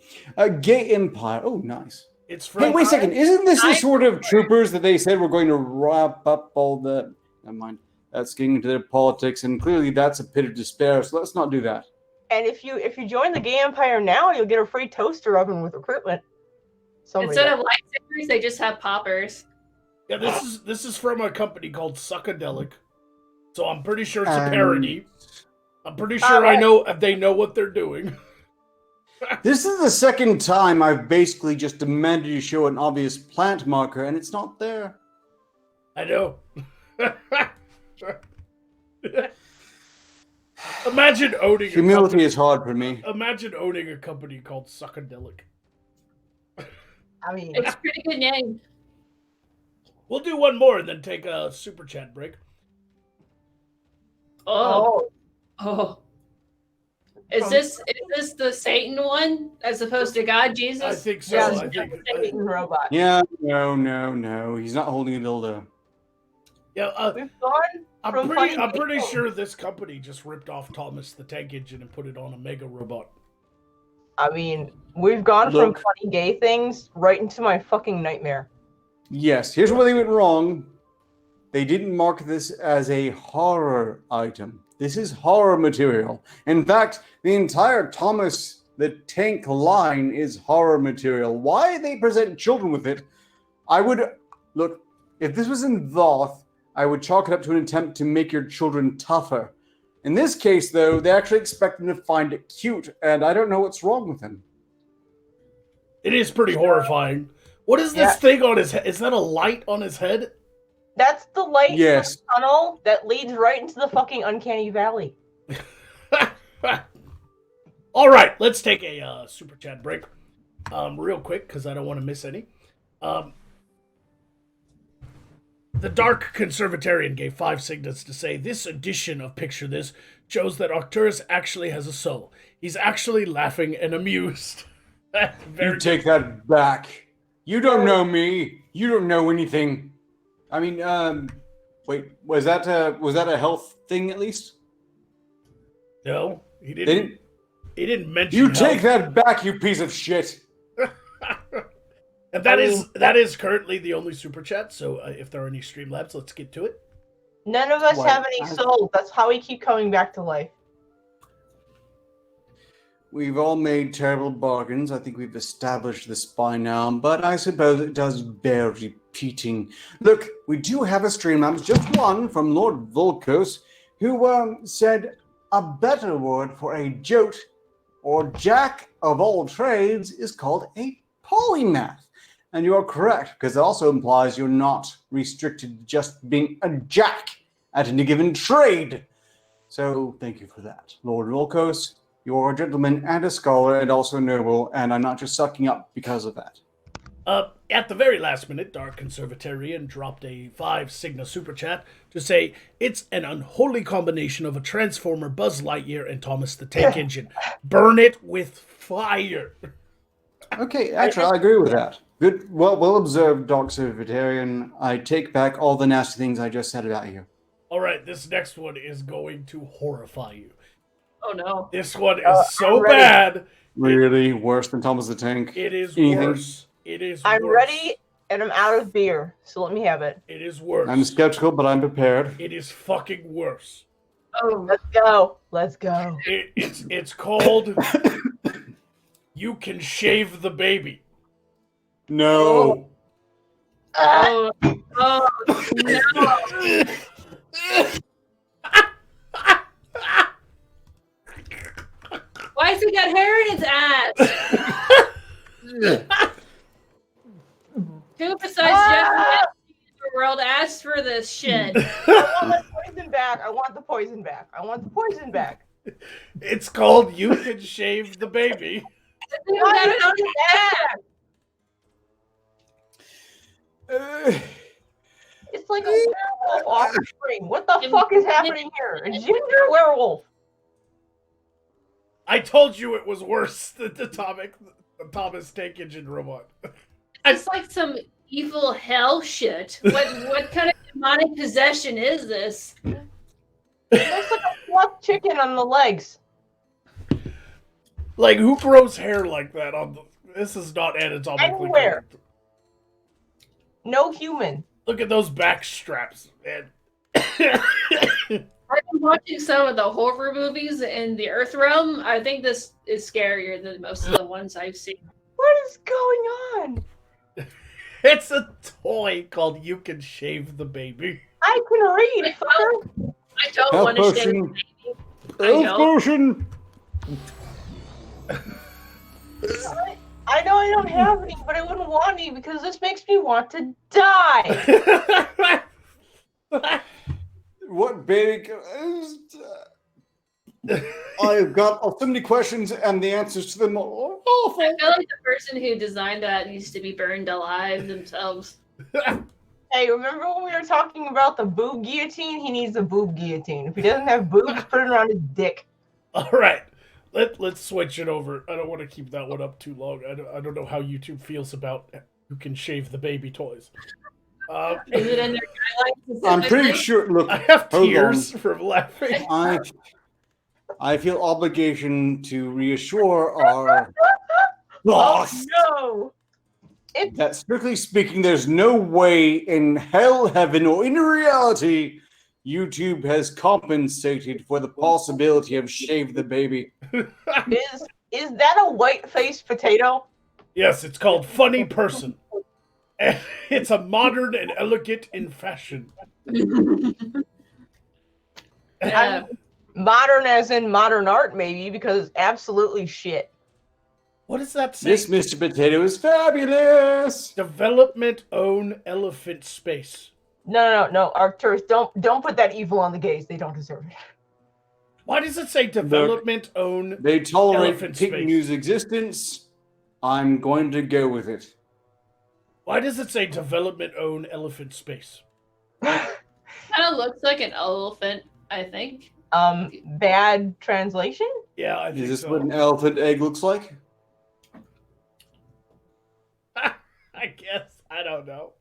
Gay Empire. Oh, nice. It's from. Hey, wait a second. Isn't this the sort of troopers that they said were going to wrap up all the... Never mind. That's getting into their politics, and clearly that's a pit of despair, so let's not do that. And if you join the Gay Empire now, you'll get a free toaster oven with recruitment. Instead of lightsabers, they just have poppers. Yeah, this is from a company called Suckadelic. So I'm pretty sure it's a parody. I'm pretty sure they know what they're doing. This is the second time I've basically just demanded you show an obvious plant marker, and it's not there. I know. Imagine owning Humility is hard for me. Imagine owning a company called Suckadelic. I mean, It's a pretty good name. We'll do one more and then take a super chat break. Oh. Is this the Satan one as opposed to God Jesus? I think so. yeah, I think Satan robot. Yeah, no. He's not holding a dildo. yeah. We've gone I'm from pretty sure this company just ripped off Thomas the Tank Engine and put it on a mega robot. I mean, we've gone Look. from funny gay things right into my fucking nightmare. Yes, here's where they went wrong. They didn't mark this as a horror item. This is horror material. In fact, the entire Thomas the Tank line is horror material. Why they present children with it, I would... Look, if this was in Thoth, I would chalk it up to an attempt to make your children tougher. In this case, though, they actually expect them to find it cute, and I don't know what's wrong with him. It is pretty horrifying. What is this thing on his head? Is that a light on his head? That's the light Yes. tunnel that leads right into the fucking uncanny valley. All right, let's take a super chat break, real quick because I don't want to miss any. The Dark Conservatarian gave 5 signets to say this edition of Picture This shows that Arcturus actually has a soul. He's actually laughing and amused. You take that back. You don't know me. You don't know anything. I mean, wait, was that a health thing at least? No, he didn't. He didn't mention. You health. take that back, you piece of shit. And that is currently the only super chat. So if there are any Streamlabs, let's get to it. None of us What? have any souls. That's how we keep coming back to life. We've all made terrible bargains. I think we've established this by now, but I suppose it does bear repeating. Look, we do have a Streamlabs, just one from Lord Volkos, who said a better word for a jote or jack of all trades is called a polymath. And you are correct, because it also implies you're not restricted to just being a jack at any given trade. So thank you for that, Lord Volkos. You are a gentleman and a scholar and also noble, and I'm not just sucking up because of that. At the very last minute, Dark Conservatarian dropped a 5 Signa super chat to say it's an unholy combination of a Transformer, Buzz Lightyear, and Thomas the Tank Engine. Burn it with fire. Okay, actually, I agree with that. Good, well observed, Dark Conservatarian. I take back all the nasty things I just said about you. All right, this next one is going to horrify you. Oh no. This one is so bad. Really? Worse than Thomas the Tank? It is Anything? worse. It is I'm worse. ready and I'm out of beer, so let me have it. It is worse. I'm skeptical, but I'm prepared. It is fucking worse. Oh. Let's go. Let's go. It's called You Can Shave the Baby. No. Oh. Oh. No. Why has he got hair in his ass? Who besides Jeff in the world asked for this shit? I want the poison back. I want the poison back. I want the poison back. It's called You Can Shave the Baby. Who got it on his ass? It's like a werewolf offspring. What the fuck is happening here? A ginger werewolf. I told you it was worse than the Thomas Tank Engine robot. It's like some evil hell shit. What kind of demonic possession is this? It looks like a fluffed chicken on the legs. Like, who grows hair like that on the... This is not anatomically Anywhere. correct. No human. Look at those back straps, man. I've been watching some of the horror movies in the Earth realm. I think this is scarier than most of the ones I've seen. What is going on? It's a toy called You Can Shave the Baby. I can read, fucker. I don't Health want to shave potion. the baby. Health potion. I know I don't have any, but I wouldn't want any because this makes me want to die. What baby? I've got so many questions, and the answers to them are awful. I feel like the person who designed that needs to be burned alive themselves. Hey, remember when we were talking about the boob guillotine? He needs a boob guillotine. If he doesn't have boobs, put it around his dick. All right, let's switch it over. I don't want to keep that one up too long. I don't know how YouTube feels about You Can Shave the Baby toys. Is it in their guidelines? I'm pretty sure. Look, I have hold tears on. from laughing. I feel obligation to reassure our boss Oh, no. that, strictly speaking, there's no way in hell, heaven, or in reality YouTube has compensated for the possibility of Shave the Baby. Is that a white-faced potato? Yes, it's called Funny Person. And it's a modern and elegant in fashion. Yeah. Modern as in modern art, maybe, because absolutely shit. What does that say? This Mr. Potato is fabulous. Development own elephant space. No, Arcturus, don't put that evil on the gays. They don't deserve it. Why does it say development own They tolerate elephant Pink space? News' existence. I'm going to go with it. Why does it say development own elephant space? Kind of looks like an elephant, I think. Bad translation? Yeah, I think Is this so. what an elephant egg looks like? I guess. I don't know.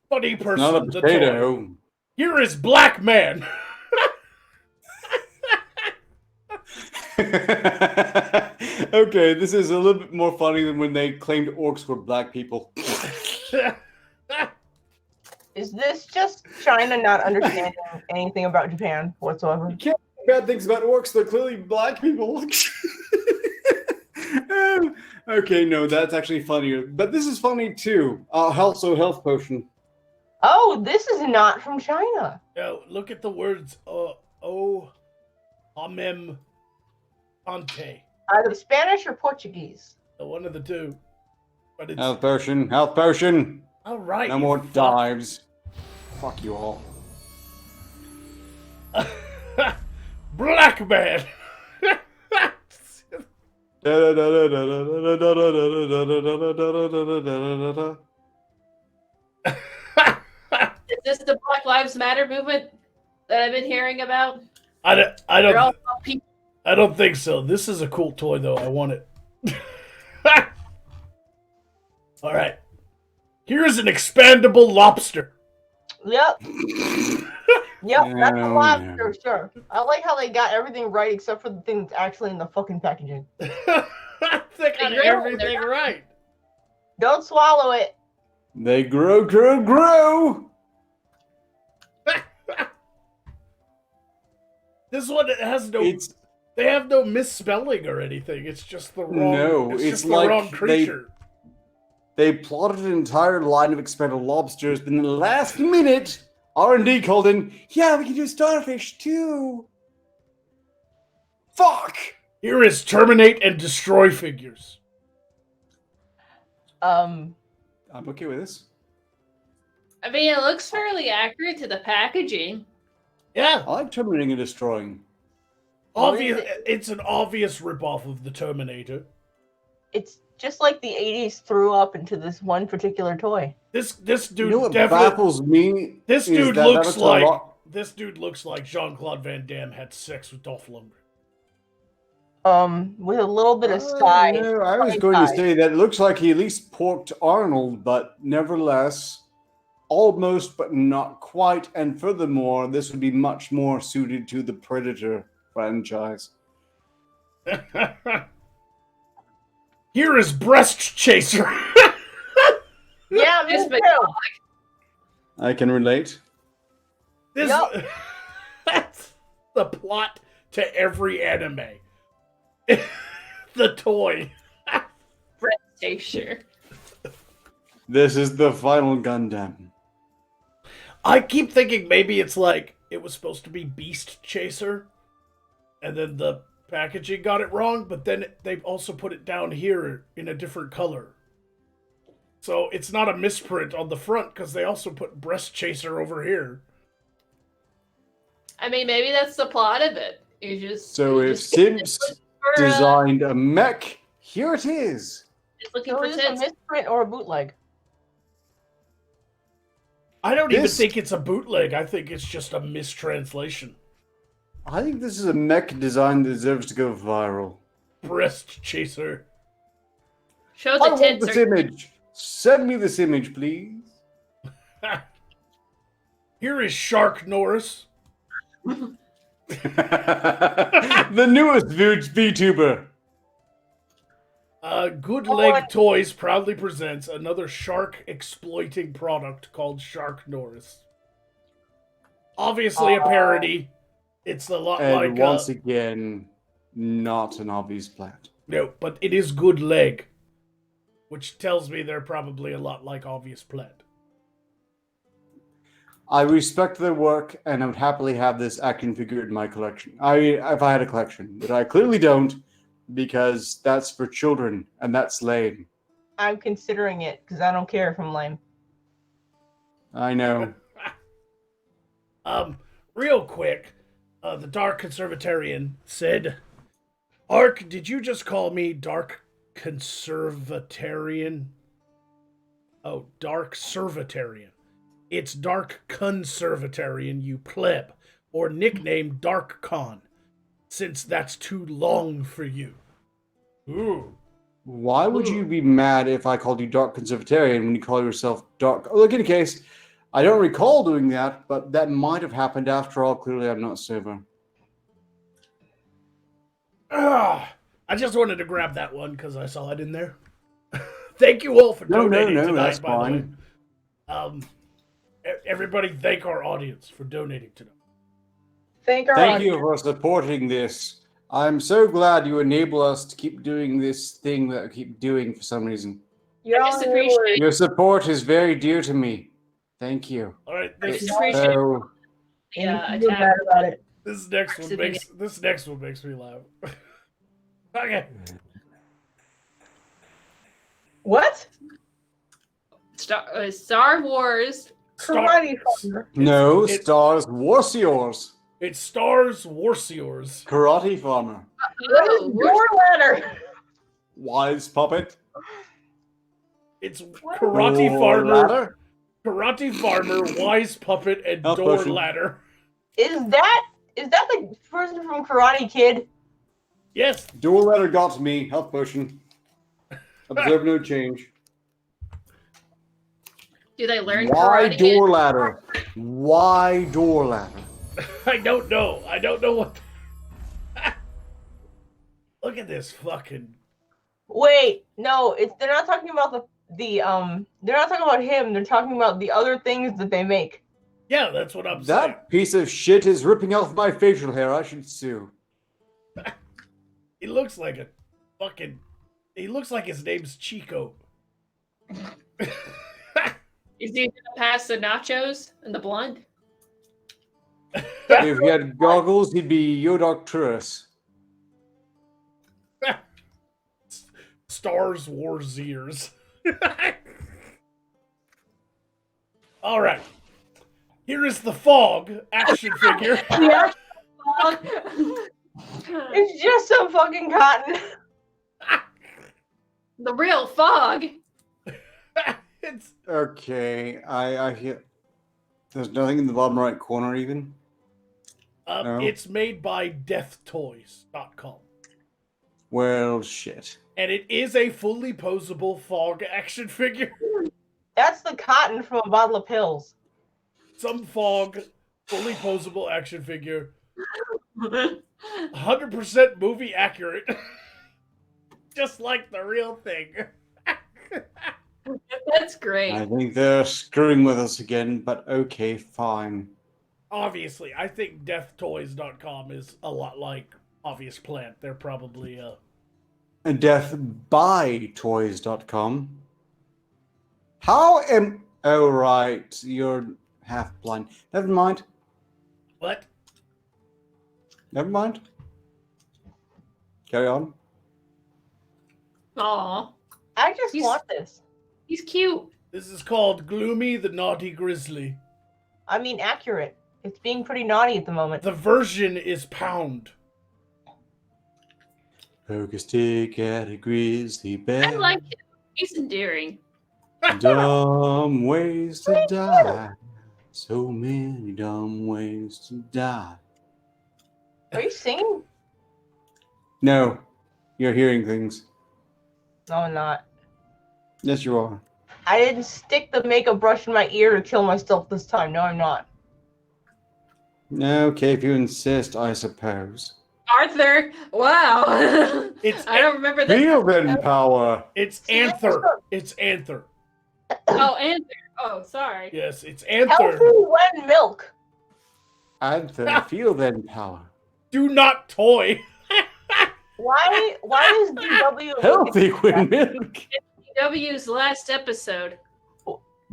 Funny person. Not a the toy. potato. Here is Black Man. Okay, this is a little bit more funny than when they claimed orcs were black people. Is this just China not understanding anything about Japan whatsoever? You can't say bad things about orcs, they're clearly black people. Okay, no, that's actually funnier. But this is funny too. Health potion. Oh, this is not from China. Now, look at the words. Amem ante. Either Spanish or Portuguese. One of the two. But it's Health potion. all right. No you more fuck. dives. Fuck you all. Black Man. Is this the Black Lives Matter movement that I've been hearing about? I They're all don't. about people. I don't think so. This is a cool toy, though. I want it. All right. Here's an expandable lobster. Yep. Yep, that's a Oh, lobster, sure. I like how they got everything right except for the thing that's actually in the fucking packaging. They got They're everything right. Don't swallow it. They grow. This one has no. It's They have no misspelling or anything. It's just the wrong. No, it's it's just like the wrong creature. they plotted an entire line of expendable lobsters, but in the last minute, R&D called in. Yeah, we can do starfish too. Fuck. Here is terminate and destroy figures. I'm okay with this. I mean, it looks fairly accurate to the packaging. Yeah, I like terminating and destroying. obvious. It's an obvious ripoff of the Terminator. It's just like the 80s threw up into this one particular toy. This dude You know what definitely. baffles me? This is dude that looks that's a like lot- Jean-Claude Van Damme had sex with Dolph Lundgren. With a little bit of size. No, I was going to say that it looks like he at least porked Arnold, but nevertheless, almost but not quite. And furthermore, this would be much more suited to the Predator franchise. Here is Breast Chaser. Yeah, me Just too. I can relate. This Yup. the plot to every anime. The toy. Brett Stacia. This is the final Gundam. I keep thinking maybe it's like it was supposed to be Beast Chaser, and then the packaging got it wrong, but then they've also put it down here in a different color. So it's not a misprint on the front because they also put Breast Chaser over here. I mean, maybe that's the plot of it. So if Sims designed a mech, here it is. Just looking So for is this a tits. misprint or a bootleg? I don't even think it's a bootleg. I think it's just a mistranslation. I think this is a mech design that deserves to go viral. Breast Chaser. Show I the want tits. this image. Send me this image, please. Here is Shark Norris. The newest VTuber. Good Leg Toys proudly presents another shark exploiting product called Shark Norris. Obviously a parody. It's a lot like... And once again, not an obvious plant. No, but it is Good Leg. Which tells me they're probably a lot like Obvious Plant. I respect their work, and I would happily have this action figure in my collection. If I had a collection, but I clearly don't, because that's for children, and that's lame. I'm considering it because I don't care if I'm lame. I know. Real quick, the Dark Conservatarian said, Ark, did you just call me Dark Conservatarian? Oh, Dark Servatarian. It's Dark Conservatarian, you pleb, or nickname Dark Con, since that's too long for you. Ooh. Why would you be mad if I called you Dark Conservatarian when you call yourself Dark... Look, in any case, I don't recall doing that, but that might have happened after all. Clearly, I'm not sober. I just wanted to grab that one because I saw it in there. Thank you all for donating tonight, that's by fine. the way. Everybody thank our audience for donating tonight. Thank you for supporting this. I'm so glad you enable us to keep doing this thing that I keep doing for some reason. I just appreciate Your support is very dear to me. Thank you. All right, I this, just appreciate So, attack. about it. this next one makes me laugh. Okay. What? Star Wars. Karate Farmer. no, Stars Warriors. It stars Warriors. Karate Farmer. Oh, Door ladder. Wise Puppet. It's Karate Door Farmer, Ladder. Karate Farmer, Wise Puppet, and Health Door potion. Ladder. Is that the person from Karate Kid? Yes. Door Ladder got me. Health potion. Observe no change. do they learn Why karate? Door Ladder? Why Door Ladder? I don't know. I don't know what. Look at this fucking. Wait, no, they're not talking about they're not talking about him. They're talking about the other things that they make. Yeah, that's what I'm saying. That piece of shit is ripping off my facial hair. I should sue. He looks like a fucking. He looks like his name's Chico. Is he gonna pass the nachos and the blonde? If he had goggles, he'd be Yodocturus. Stars Wars ears. All right. Here is the Fog action figure. Yeah. It's just some fucking cotton. The real Fog. It's Okay, I hear. There's nothing in the bottom right corner, even. No. It's made by deathtoys.com. Well, shit. And it is a fully posable Fog action figure. That's the cotton from a bottle of pills. Some Fog fully posable action figure. 100% movie accurate. Just like the real thing. That's great. I think they're screwing with us again, but okay, fine. Obviously, I think deathtoys.com is a lot like Obvious Plant. They're probably Deathbytoys.com. How am... Oh, right. You're half blind. Never mind. what? Never mind. Carry on. Aw, I just He's- want this. he's cute. This is called Gloomy the Naughty Grizzly. I mean, accurate. It's being pretty naughty at the moment. The version is pound. Poke a stick at a grizzly bear. I like him. He's endearing. Dumb ways to die. So many dumb ways to die. Are you singing? No, you're hearing things. No, I'm not. Yes, you are. I didn't stick the makeup brush in my ear to kill myself this time. No, I'm not. Okay, if you insist, I suppose. Arthur, wow. It's I don't remember that. Feel then power. It's Anther. It's Anther. Oh, Anther. Oh, sorry. Yes, it's Healthy Anther. when milk. Anthem, feel then power. Do not toy. Why is DW Healthy when milk. W's last episode.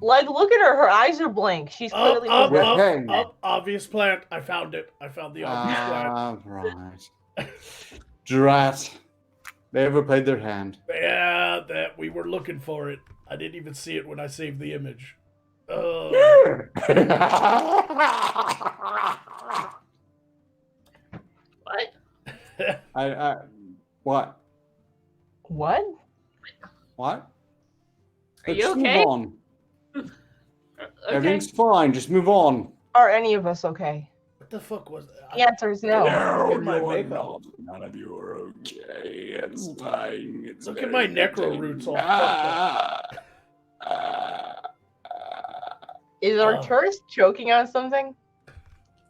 like look at her? Her eyes are blank. She's Up, clearly up, Yeah. up, Hey. up. Obvious Plant. I found it. I found the Obvious Plant. Ah, right. Drat. They overplayed their hand. Yeah, that we were looking for it. I didn't even see it when I saved the image. What? What? What? What? Are you Just okay? move on. Okay. Everything's fine. Just move on. Are any of us okay? What the fuck was that? The answer is no. Look at my makeup. None of you are okay. It's fine. It's Look at my very necro entertaining. roots all fucked up. Is Arcturus choking on something?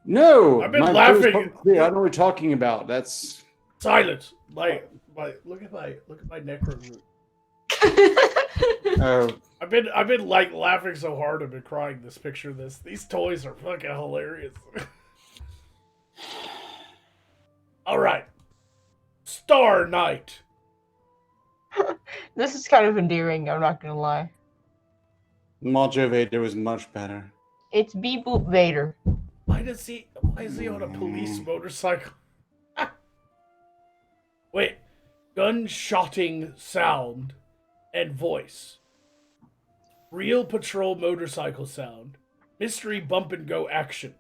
No, I've been my laughing. foot is pumped clear. I know what we're talking about. That's Silence. Look at my necro root. I've been like laughing so hard I've been crying this picture of this. These toys are fucking hilarious. Alright. Star Knight. This is kind of endearing, I'm not gonna lie. Macho Vader was much better. It's Beep Boop Vader. Why is he on a police motorcycle? Wait. Gunshotting sound and voice. Real patrol motorcycle sound. Mystery bump and go action.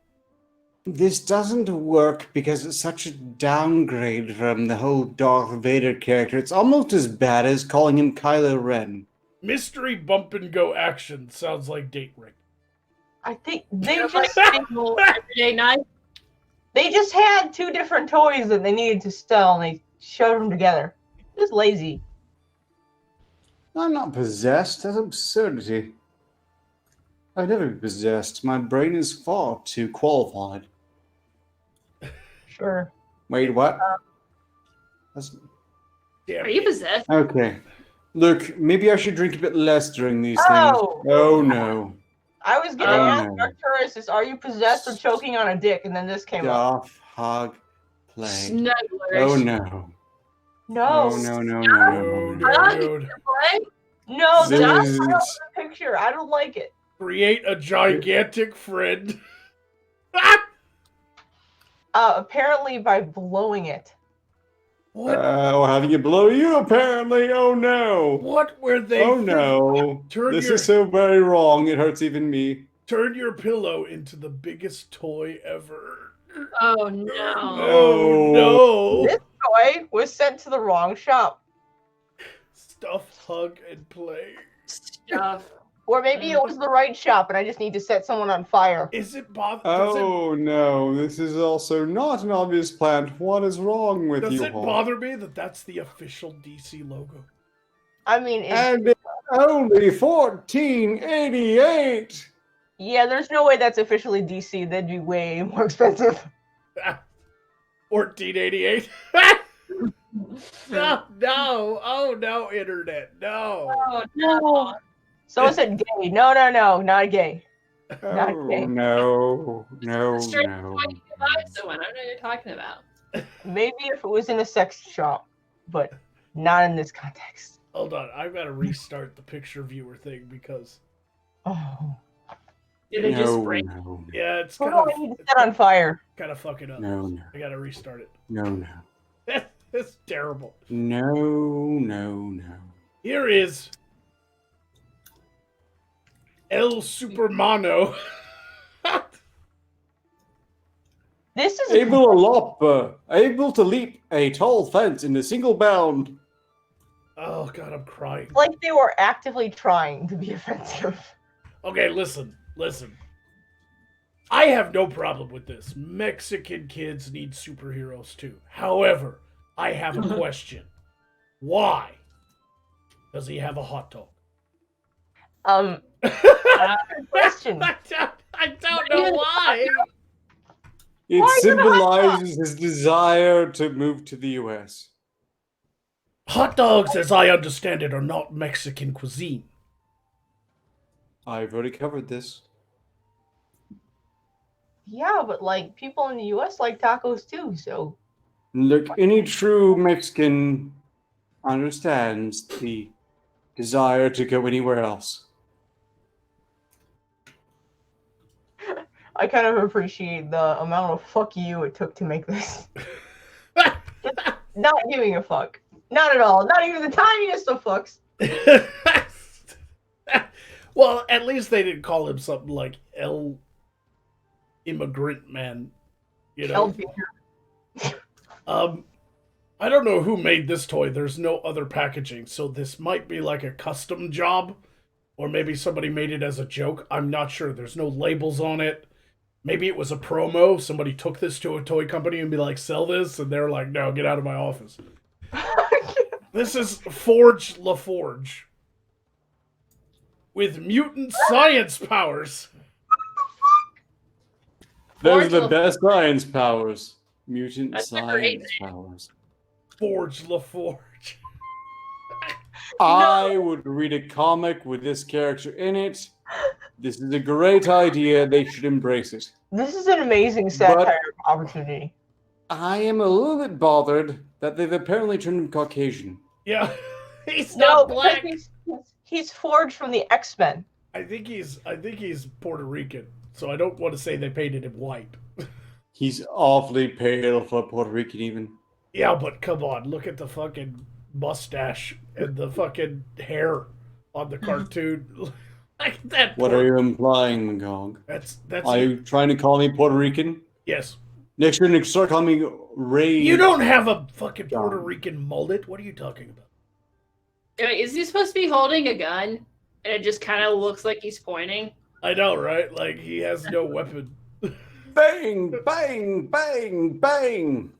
This doesn't work because it's such a downgrade from the whole Darth Vader character. It's almost as bad as calling him Kylo Ren. Mystery bump and go action sounds like date rape. I think they Like just single everyday night. they just had two different toys that they needed to sell and they showed them together. Just lazy. I'm not possessed. That's absurdity. I've never been possessed. My brain is far too qualified. Sure. Wait, what? That's... Damn Are you possessed? Okay. Look, maybe I should drink a bit less during these Oh! things. Oh, no. I was gonna Oh, ask no. Arcturus, is are you possessed or choking on a dick? And then this came up. Darth Hog play. Snugglers. Oh, no. No. Oh, no, no, no, No, no, no, dude. Play? No, This that's is- not the picture. I don't like it. Create a gigantic friend. Apparently by blowing it. What? Oh, having it blow you, apparently. Oh, no. What were they? Oh, no. Turn This your is so very wrong. It hurts even me. turn your pillow into the biggest toy ever. Oh no. Oh no! This toy was sent to the wrong shop. Stuff, hug, and play. Stuff. Or maybe it was the right shop and I just need to set someone on fire. Is it does Oh, no. This is also not an obvious plant. What is wrong with does you it all? bother me that that's the official DC logo? I mean, And it's only $14.88. yeah, there's no way that's officially DC. That'd be way more expensive. 1488. No, no, oh no, internet, no. Oh no. Someone said gay. No, not gay. Not Oh, gay. no. No, Straight no. to buy someone. I don't know what you're talking about. Maybe if it was in a sex shop, but not in this context. Hold on, I've got to restart the picture viewer thing because Oh. Did they just No, break? no. yeah, it's Who kind do of I need to set on fire? kind of fucking up. No. I got to restart it. No. It's terrible. No. Here is El Supermano. This is Able to leap a tall fence in a single bound. Oh god, I'm crying. like they were actively trying to be offensive. Okay, listen. I have no problem with this. Mexican kids need superheroes too. However, I have a question. Why does he have a hot dog? Good question. I don't know why. It Why is it a hot dog? symbolizes his desire to move to the US. Hot dogs, as I understand it, are not Mexican cuisine. I've already covered this. Yeah, but like people in the US like tacos too, so Look, any true Mexican understands the desire to go anywhere else. I kind of appreciate the amount of fuck you it took to make this. Not giving a fuck. Not at all. Not even the tiniest of fucks. Well, at least they didn't call him something like El Immigrant Man. You know? I don't know who made this toy. There's no other packaging, so this might be like a custom job, or maybe somebody made it as a joke. I'm not sure. There's no labels on it. Maybe it was a promo. Somebody took this to a toy company and be like, sell this, and they're like, no, get out of my office. This is Forge LaForge with mutant science powers. Those are the Forge best science powers. Mutant That's a great science powers. Forge LaForge. I would read a comic with this character in it. This is a great idea. They should embrace it. This is an amazing satire opportunity. I am a little bit bothered that they've apparently turned him Caucasian. Yeah, he's No, not because black. he's forged from the X-Men. I think he's Puerto Rican, so I don't want to say they painted him white. He's awfully pale for Puerto Rican even. Yeah, but come on, look at the fucking mustache and the fucking hair on the cartoon. Like that. What are you implying, Magog? That's. Are you trying to call me Puerto Rican? Yes. Next year, you start calling me Ray. You don't have a fucking Puerto Rican mullet. What are you talking about? Wait, is he supposed to be holding a gun? And it just kind of looks like he's pointing. I know, right? Like he has no weapon. Bang, bang, bang, bang.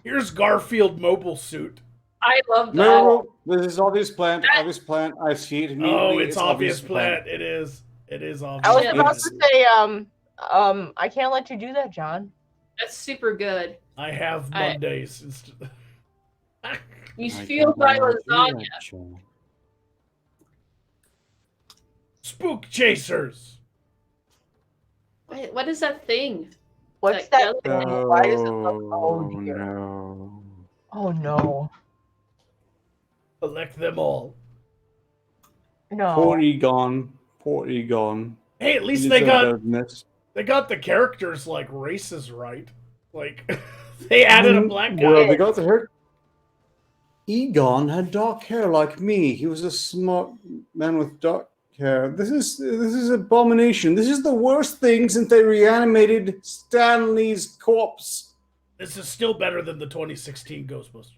Here's Garfield mobile suit. I love that. No, this is obvious plant. Obvious plant. I see it immediately. Oh, it's obvious plant. It is. It is obvious. I was Yeah, about plant. to say, I can't let you do that, John. That's super good. I have Mondays. You feel by lasagna. Spook chasers. Wait, what is that thing? What's That that thing? Why does it look? Oh dear. No. Oh no. Collect them all. No. Porygon. Hey, at least You they said got better than this. the characters like races right. Like they added a black guy. Well, they got the hair. Egon had dark hair like me. He was a smart man with dark hair. This is abomination. This is the worst thing since they reanimated Stanley's corpse. This is still better than the 2016 Ghostbusters.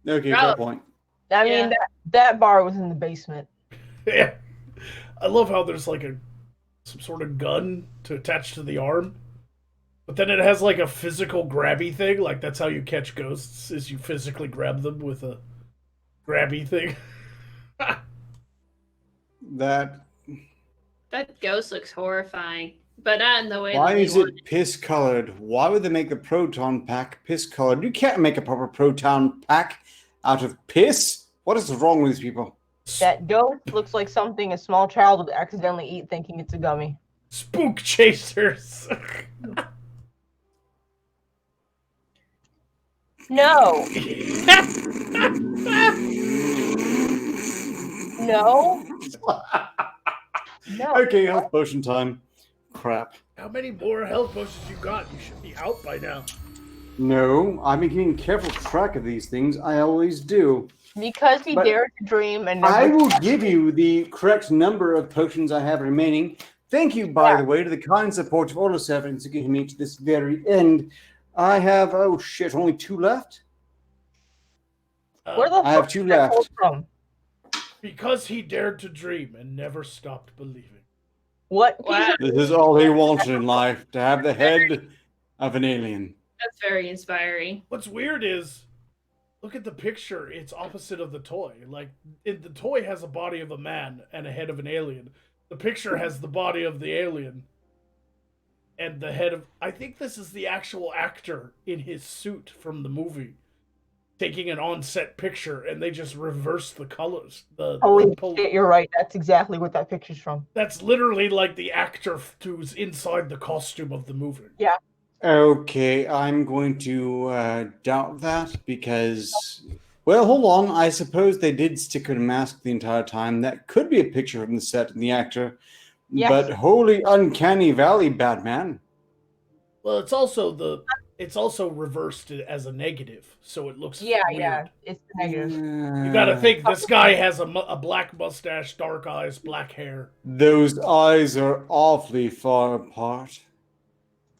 Okay, Oh. fair point. I mean that bar was in the basement. Yeah. I love how there's like some sort of gun to attach to the arm. But then it has like a physical grabby thing. Like that's how you catch ghosts, is you physically grab them with a grabby thing. That. That ghost looks horrifying, but not in the way. Why that is they it piss colored? Why would they make the proton pack piss colored? You can't make a proper proton pack out of piss. What is wrong with these people? That ghost looks like something a small child would accidentally eat thinking it's a gummy. Spook chasers. No. No. No. Okay, health potion time. Crap. How many more health potions you got? You should be out by now. No, I've been keeping careful track of these things. I always do. Because he But dared to dream and I never... will give you the correct number of potions I have remaining. Thank you, by the way, to the kind support of all the servants who getting me to this very end. I have, oh shit, only 2 left? Where the I have fuck 2 did that come left. from? Because he dared to dream and never stopped believing. What? Wow. This is all he wanted in life, to have the head of an alien. That's very inspiring. What's weird is, look at the picture. It's opposite of the toy. Like, the toy has a body of a man and a head of an alien. The picture has the body of the alien and the head of... I think this is the actual actor in his suit from the movie taking an on-set picture, and they just reversed the colors. Holy shit, you're right. That's exactly what that picture's from. That's literally like the actor who's inside the costume of the movie. Yeah. Okay, I'm going to doubt that because, well, hold on. I suppose they did stick with a mask the entire time. That could be a picture from the set and the actor. Yes. But holy uncanny valley, Batman. Well, it's also reversed as a negative, so it looks Yeah, weird. yeah. It's the negative. You gotta think, this guy has a black mustache, dark eyes, black hair. Those eyes are awfully far apart.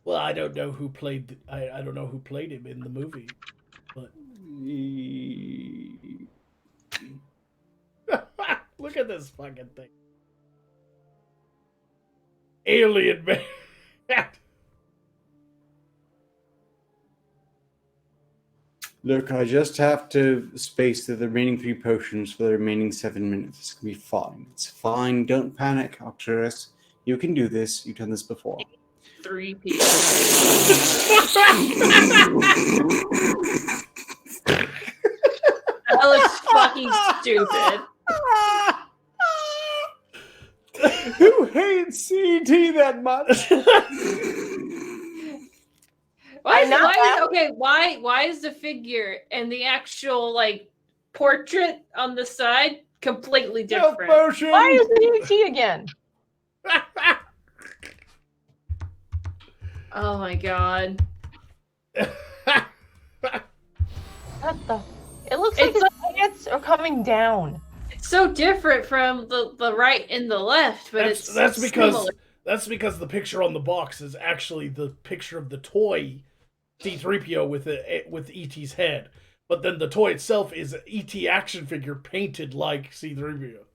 Well, I don't know who played. I don't know who played him in the movie, but look at this fucking thing. Alien man. Look, I just have to space the remaining 3 potions for the remaining 7 minutes. It's gonna be fine. It's fine. Don't panic, Octurus. You can do this. You've done this before. 3 people. That looks fucking stupid. Who hates CT that much? Why is the figure and the actual like portrait on the side completely different? Why is it ET again? Oh my god. What the? It looks like his pants are coming down. It's so different from the right and the left, but that's because the picture on the box is actually the picture of the toy C-3PO with ET's head, but then the toy itself is an ET action figure painted like C-3PO.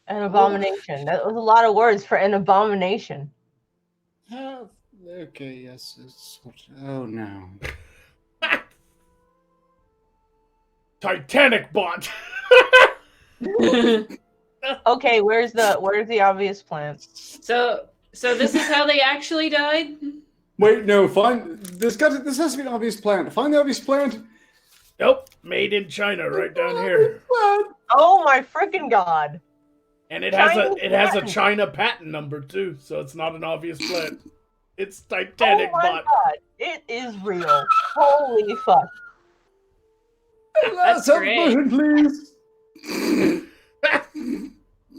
An abomination. That was a lot of words for an abomination. Okay, yes. Oh no. Titanic bot. Okay, where's the obvious plan? So this is how they actually died? Wait, no. This has to be an obvious plant. Find the obvious plant. Nope, made in China, right down here. Oh my freaking god! And it has a China patent number too, so it's not an obvious plant. It's Titanic oh my bot. god, it is real. Holy fuck! That's great. Please.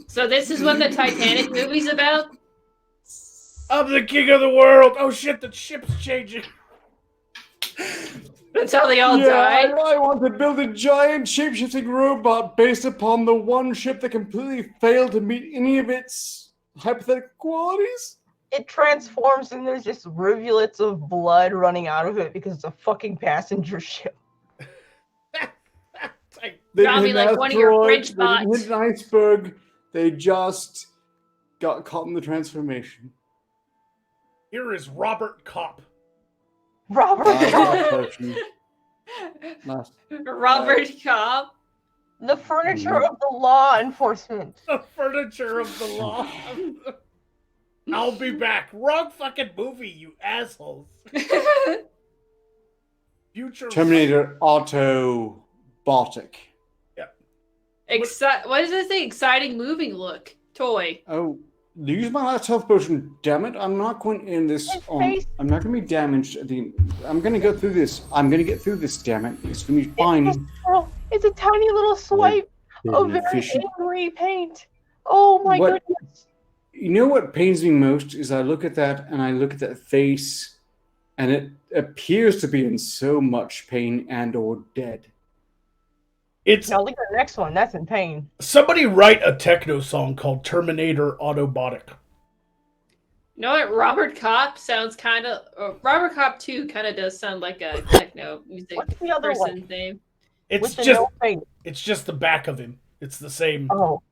So this is what the Titanic movie's about? I'm the king of the world. Oh shit, the ship's changing. That's how they all died? I want to build a giant shape-shifting robot based upon the one ship that completely failed to meet any of its hypothetical qualities. It transforms and there's just rivulets of blood running out of it because it's a fucking passenger ship. Probably like one of your French bots. They didn't hit an iceberg. They just got caught in the transformation. Here is Robert Kopp. Robert Cobb. Robert Cobb. The furniture of the law enforcement. The furniture of the law. I'll be back. Wrong fucking movie, you assholes. Future Terminator Autobotic. Yep. What does it say? Exciting moving look. Toy. Oh, use my last health potion, damn it. I'm not going in this on. I'm not going to be damaged. I'm going to go through this. I'm going to get through this, damn it. It's going to be fine. It's a tiny little swipe of very angry paint. Oh my goodness. You know what pains me most is I look at that and I look at that face and it appears to be in so much pain and or dead. Now look at the next one. That's in pain. Somebody write a techno song called Terminator Autobotic. You know what? Robert Kopp sounds kind of... Robert Kopp 2 kind of does sound like a techno music person's name. It's just the back of him. It's the same. Oh.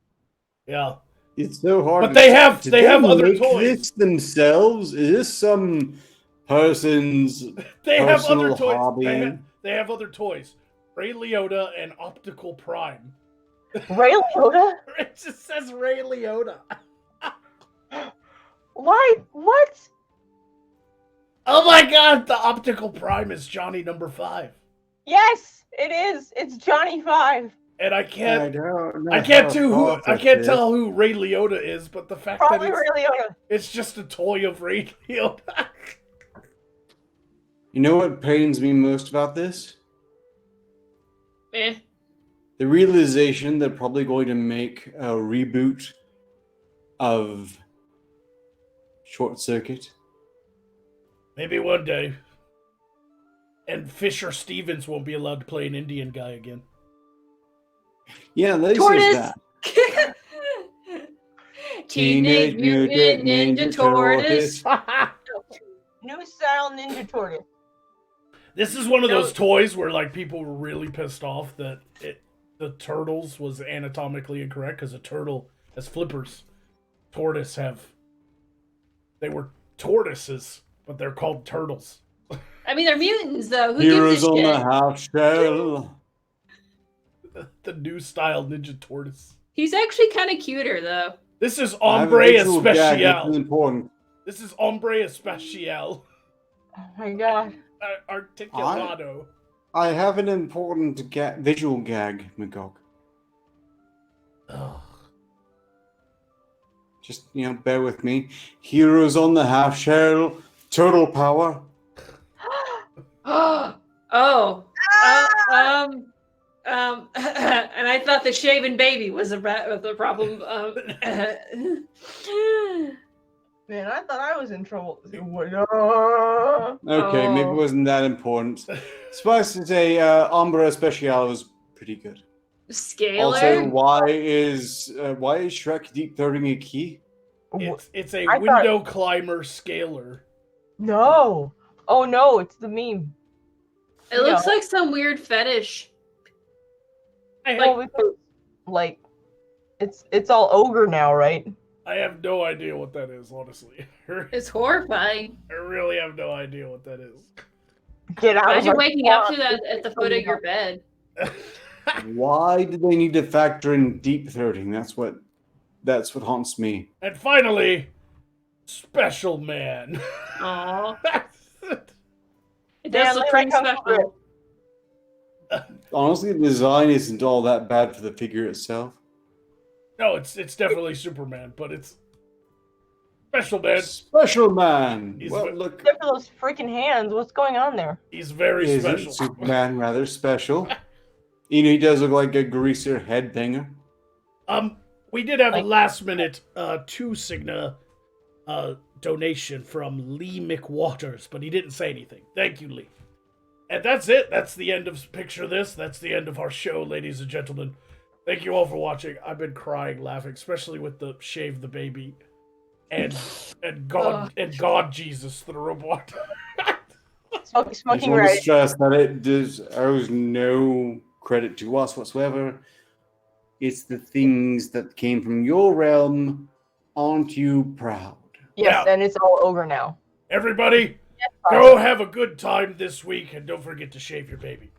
Yeah. It's so hard. But they have other make toys. This themselves? Is this some person's personal hobby? They have other toys. Ray Liotta and Optical Prime. Ray Liotta? It just says Ray Liotta. Why? What? Oh my god, the Optical Prime is Johnny number 5. Yes, it is. It's Johnny 5. And I can't tell who Ray Liotta is, but the fact Probably that Ray Liotta. It's just a toy of Ray Liotta. You know what pains me most about this? Eh. The realization they're probably going to make a reboot of Short Circuit. Maybe one day. And Fisher Stevens won't be allowed to play an Indian guy again. Yeah, they say that. Teenage Mutant Ninja Tortoise. New style Ninja Tortoise. This is one of those toys where like people were really pissed off that the turtles was anatomically incorrect because a turtle has flippers. They were tortoises, but they're called turtles. I mean, they're mutants though. Who Heroes gives a on shit? the half shell. The new style Ninja Tortoise. He's actually kind of cuter thou This is Ombre Especial. Important. This is Ombre Especial. Oh my god. Articulado. I have an important visual gag, Magog. Ugh. Just, bear with me. Heroes on the half shell. Turtle power. And I thought the shaven baby was the problem. Man, I thought I was in trouble. Okay, maybe it wasn't that important. Suffice to say, Umbra Special was pretty good. Scalar? Also, why is Shrek deep throating a key? It's a window climber scalar. No. Oh no, it's the meme. It looks like some weird fetish. It's all ogre now, right? I have no idea what that is, honestly. It's horrifying. I really have no idea what that is. Get out! Imagine waking up to that at the foot of your bed. Why do they need to factor in deep throating? That's what haunts me. And finally, Special Man. Aww. It does look pretty special. Honestly, the design isn't all that bad for the figure itself. No, it's definitely Superman, but it's Special Man. Special Man. Look. Except for those freaking hands, what's going on there? He's very special. Superman rather special. He does look like a greaser headbanger. We did have a last minute 2 Cigna donation from Lee McWaters, but he didn't say anything. Thank you, Lee. And that's it. That's the end of Picture This. That's the end of our show, ladies and gentlemen. Thank you all for watching. I've been crying, laughing, especially with the Shave the Baby and God Jesus the robot. Smoking I right. just stress that it owes no credit to us whatsoever. It's the things that came from your realm. Aren't you proud? Yes, and it's all ogre now. Everybody, go have a good time this week, and don't forget to shave your baby.